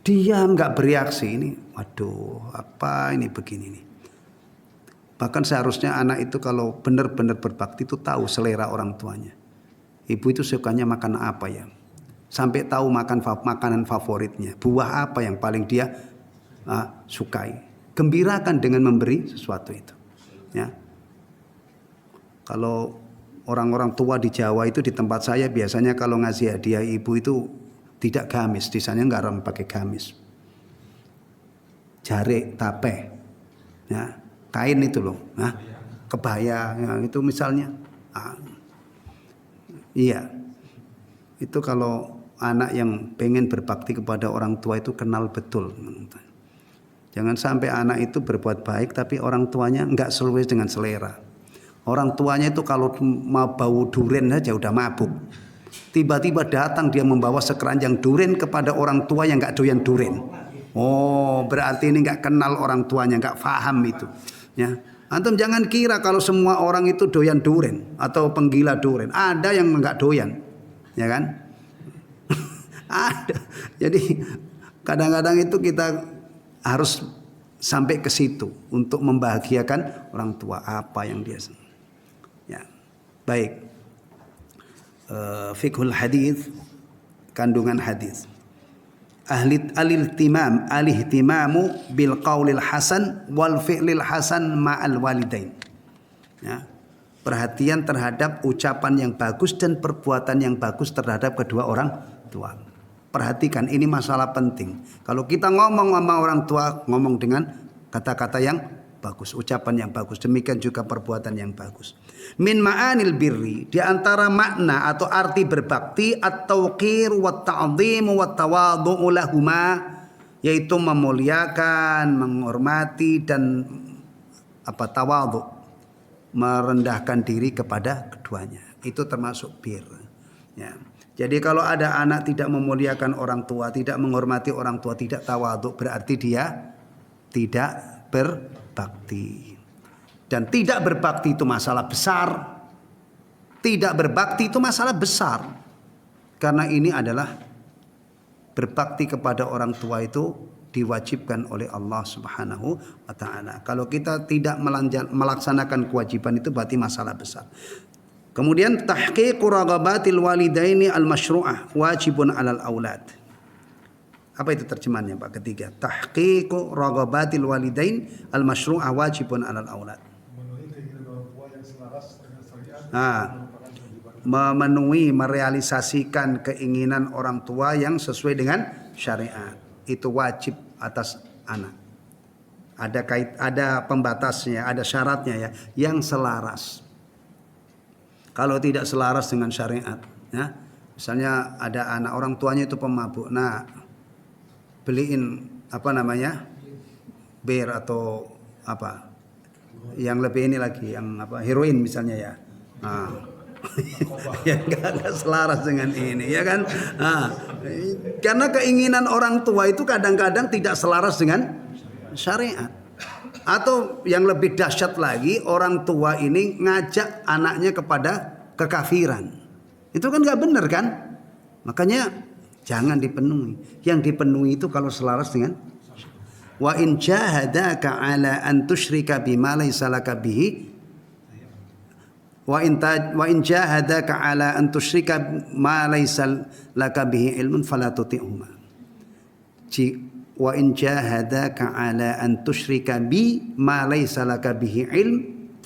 dia nggak bereaksi. Ini, waduh, apa ini begini nih. Bahkan seharusnya anak itu kalau benar-benar berbakti itu tahu selera orang tuanya. Ibu itu sukanya makan apa ya? Sampai tahu makanan favoritnya, buah apa yang paling dia sukai. Gembirakan dengan memberi sesuatu itu. Ya. Kalau orang-orang tua di Jawa itu di tempat saya biasanya kalau ngasih hadiah ibu itu tidak gamis, di sana nggak orang pakai gamis, jarik, tape, ya, kain itu loh, nah, kebaya, ya, itu misalnya, iya, itu kalau anak yang pengen berbakti kepada orang tua itu kenal betul. Jangan sampai anak itu berbuat baik tapi orang tuanya nggak sesuai dengan selera. Orang tuanya itu kalau mau bau duren saja udah mabuk. Tiba-tiba datang dia membawa sekeranjang duren kepada orang tua yang nggak doyan duren. Oh, berarti ini nggak kenal orang tuanya, nggak paham itu. Ya, antum jangan kira kalau semua orang itu doyan duren atau penggila duren. Ada yang nggak doyan, ya kan? Ada. Jadi kadang-kadang itu kita harus sampai ke situ untuk membahagiakan orang tua apa yang dia senang. Ya, baik. Fiqhul hadis, kandungan hadis. Alihtimamu bil qaulil hasan wal fi'lil hasan ma'al walidain. Ya. Perhatian terhadap ucapan yang bagus dan perbuatan yang bagus terhadap kedua orang tua. Perhatikan, ini masalah penting. Kalau kita ngomong sama orang tua, ngomong dengan kata-kata yang bagus, ucapan yang bagus, demikian juga perbuatan yang bagus. Min ma'anil birri, di antara makna atau arti berbakti at-tauqir wa ta'zim wa tawadhu'u lahuma, yaitu memuliakan, menghormati dan tawadhu, merendahkan diri kepada keduanya. Itu termasuk bir. Ya. Jadi kalau ada anak tidak memuliakan orang tua, tidak menghormati orang tua, tidak tawadhu, berarti dia tidak berbakti. Dan tidak berbakti itu masalah besar. Tidak berbakti itu masalah besar. Karena ini adalah berbakti kepada orang tua itu diwajibkan oleh Allah Subhanahu wa taala. Kalau kita tidak melaksanakan kewajiban itu berarti masalah besar. Kemudian tahqiqu raghabatil walidaini al-masyru'ah wajibun 'alal aulad. Apa itu terjemahannya Pak ketiga? Tahqiqu raghabatil walidain al-masyru'ah wajibun 'alal aulad. Memenuhi keinginan orang tua yang selaras dengan syariat. Memenuhi, merealisasikan keinginan orang tua yang sesuai dengan syariat. Itu wajib atas anak. Ada pembatasnya, ada syaratnya ya, yang selaras. Kalau tidak selaras dengan syariat, ya, misalnya ada anak orang tuanya itu pemabuk, nah beliin bir atau apa, yang lebih ini lagi, yang heroin misalnya ya, ya nggak selaras dengan ini, ya kan? Karena keinginan orang tua itu kadang-kadang tidak selaras dengan syariat. Atau yang lebih dahsyat lagi, orang tua ini ngajak anaknya kepada kekafiran. Itu kan nggak benar kan? Makanya jangan dipenuhi. Yang dipenuhi itu kalau selaras dengan wa in jahadaka ala an tusyrika bima laysa laka bihi wa in jahadaka ala an tusyrika ma laysa laka bihi ilmun fala tuti'huma. Wa in jahadaka ala an tusyrika bi ma laysa laka bihi ilm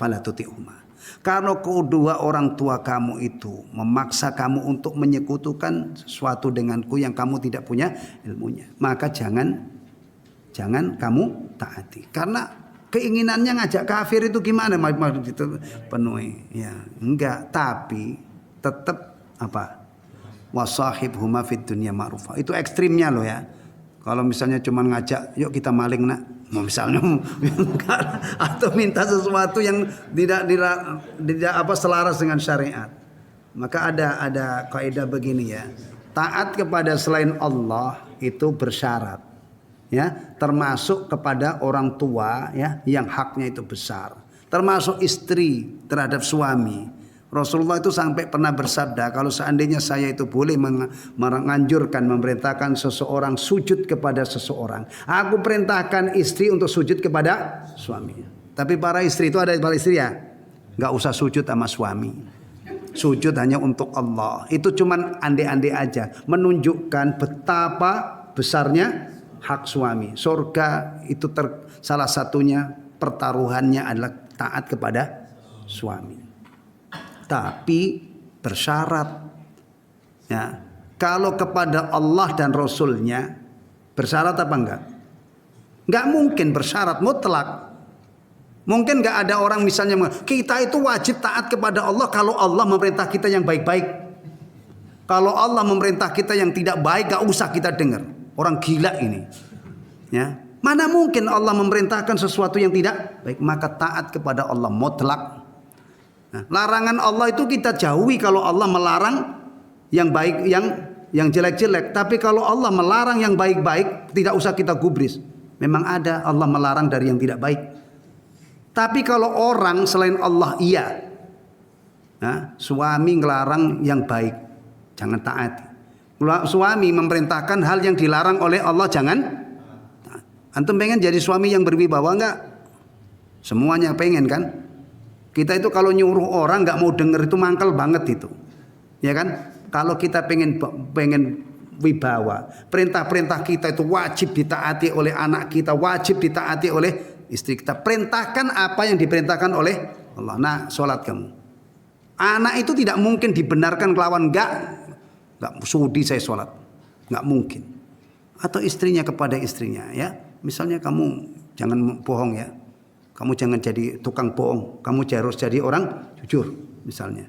fala tuti'huma. Kalau kedua orang tua kamu itu memaksa kamu untuk menyekutukan sesuatu denganku yang kamu tidak punya ilmunya, maka jangan kamu taati. Karena keinginannya ngajak kafir itu gimana mau penuhi? Ya, enggak, tapi tetap wasahibhuma fid dunya ma'rufa. Itu ekstrimnya loh ya. Kalau misalnya cuma ngajak, yuk kita maling nak, misalnya, atau minta sesuatu yang tidak selaras dengan syariat, maka ada kaidah begini ya, taat kepada selain Allah itu bersyarat, ya, termasuk kepada orang tua ya, yang haknya itu besar, termasuk istri terhadap suami. Rasulullah itu sampai pernah bersabda, kalau seandainya saya itu boleh menganjurkan, memerintahkan seseorang sujud kepada seseorang, aku perintahkan istri untuk sujud kepada suaminya. Tapi para istri itu ada para istri ya, nggak usah sujud sama suami, sujud hanya untuk Allah. Itu cuman ande-ande aja, menunjukkan betapa besarnya hak suami. Surga itu salah satunya pertaruhannya adalah taat kepada suami. tapi bersyarat. Ya, kalau kepada Allah dan Rasulnya bersyarat apa enggak? Enggak mungkin bersyarat mutlak. Mungkin enggak ada orang misalnya kita itu wajib taat kepada Allah kalau Allah memerintah kita yang baik-baik. Kalau Allah memerintah kita yang tidak baik, enggak usah kita dengar. Orang gila ini. Ya, mana mungkin Allah memerintahkan sesuatu yang tidak baik? Maka taat kepada Allah mutlak. Nah, larangan Allah itu kita jauhi kalau Allah melarang yang baik, yang jelek-jelek. Tapi kalau Allah melarang yang baik-baik, tidak usah kita gubris. Memang ada Allah melarang dari yang tidak baik. Tapi kalau orang selain Allah iya. Nah, suami ngelarang yang baik, jangan taati. Suami memerintahkan hal yang dilarang oleh Allah, jangan taat. Antum pengen jadi suami yang berwibawa enggak? Semuanya pengen kan? Kita itu kalau nyuruh orang nggak mau denger itu mangkel banget itu, ya kan? Kalau kita pengen wibawa, perintah-perintah kita itu wajib ditaati oleh anak kita, wajib ditaati oleh istri kita. Perintahkan apa yang diperintahkan oleh Allah. Nah, sholat kamu. Anak itu tidak mungkin dibenarkan kelawan nggak sudi saya sholat, nggak mungkin. Atau istrinya kepada istrinya, ya. Misalnya kamu jangan bohong ya. Kamu jangan jadi tukang bohong. Kamu harus jadi orang jujur misalnya.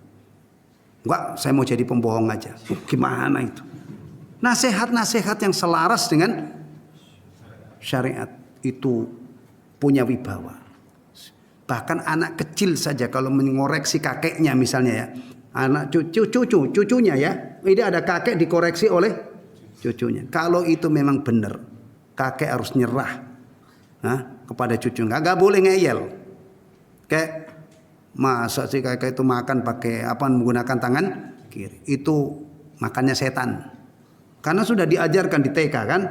Enggak, saya mau jadi pembohong aja. Gimana itu? Nasihat-nasihat yang selaras dengan syariat itu punya wibawa. Bahkan anak kecil saja kalau mengoreksi kakeknya misalnya ya. Anak cucunya ya. Ini ada kakek dikoreksi oleh cucunya. Kalau itu memang benar, kakek harus nyerah. Kepada cucu nggak boleh ngeyel. Kayak masa sih kakek itu makan pakai apa menggunakan tangan kiri, itu makannya setan. Karena sudah diajarkan di TK kan.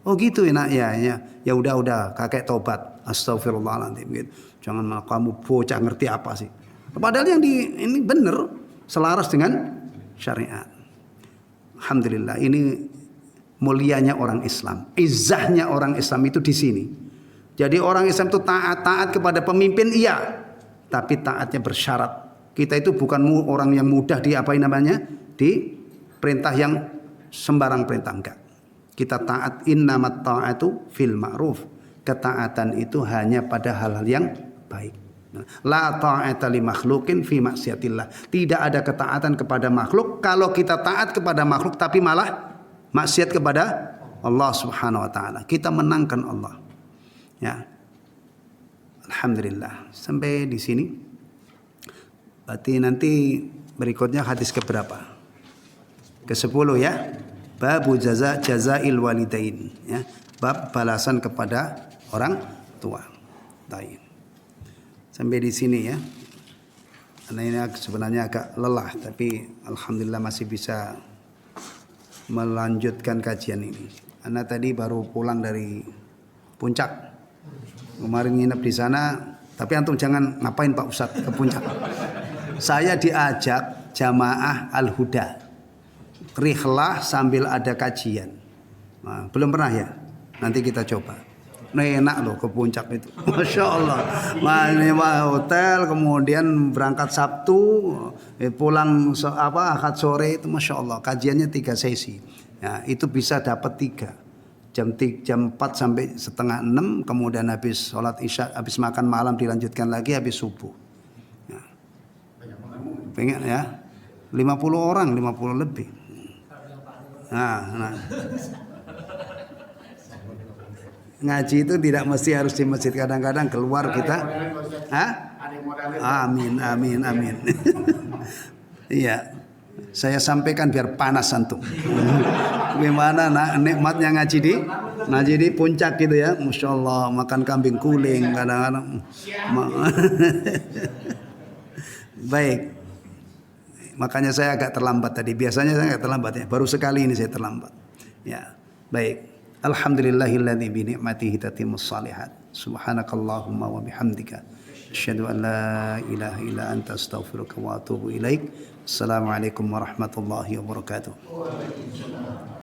Oh gitu ya udah kakek tobat. Astagfirullahaladzim gitu. Jangan malah kamu bocah ngerti apa sih. Padahal yang ini benar selaras dengan syariat. Alhamdulillah ini mulianya orang Islam, izzahnya orang Islam itu di sini. Jadi orang Islam itu taat kepada pemimpin iya, tapi taatnya bersyarat. Kita itu bukan orang yang mudah di perintah yang sembarang perintah, enggak. Kita taat, innamat ta'atu fil ma'ruf. Ketaatan itu hanya pada hal-hal yang baik. La ta'ata li makhluqin fi maksiatillah. Tidak ada ketaatan kepada makhluk kalau kita taat kepada makhluk tapi malah maksiat kepada Allah Subhanahu wa taala. Kita menangkan Allah. Ya. Alhamdulillah. Sampai di sini. Berarti nanti berikutnya hadis keberapa? Ke-10 ya. Babu jazail walidain, ya. Bab balasan kepada orang tua. Baik. Sampai di sini ya. Karena ini sebenarnya agak lelah tapi alhamdulillah masih bisa melanjutkan kajian ini. Ana tadi baru pulang dari Puncak. Kemarin nginep di sana, tapi antum jangan ngapain Pak Ustadz ke Puncak. Saya diajak jamaah Al-Huda. Rihlah sambil ada kajian. Nah, belum pernah ya? Nanti kita coba. Nah, enak loh ke Puncak itu. Masya Allah. Hotel, kemudian berangkat Sabtu, pulang Ahad sore itu Masya Allah. Kajiannya 3 sesi. Ya, itu bisa dapat 3. Jam 4 sampai setengah 6, kemudian habis sholat isya, habis makan malam dilanjutkan lagi habis subuh. Ya. Pengen ya, 50 orang, 50 lebih. Nah. Ngaji itu tidak mesti harus di masjid, kadang-kadang keluar kita. Amin. Iya. Saya sampaikan biar panas antum. Gimana nikmatnya ngaji di Puncak gitu ya. Masya Allah, makan kambing guling kadang-kadang. Baik. Makanya saya agak terlambat tadi. Biasanya saya agak terlambat ya. Baru sekali ini saya terlambat. Ya, baik. Alhamdulillahilladzi bi ni'matihi tatimmus shalihat. Subhanakallahumma wa bihamdika asyhadu an la ilaha illa anta astaghfiruka wa atubu ilaik. Assalamualaikum warahmatullahi wabarakatuh.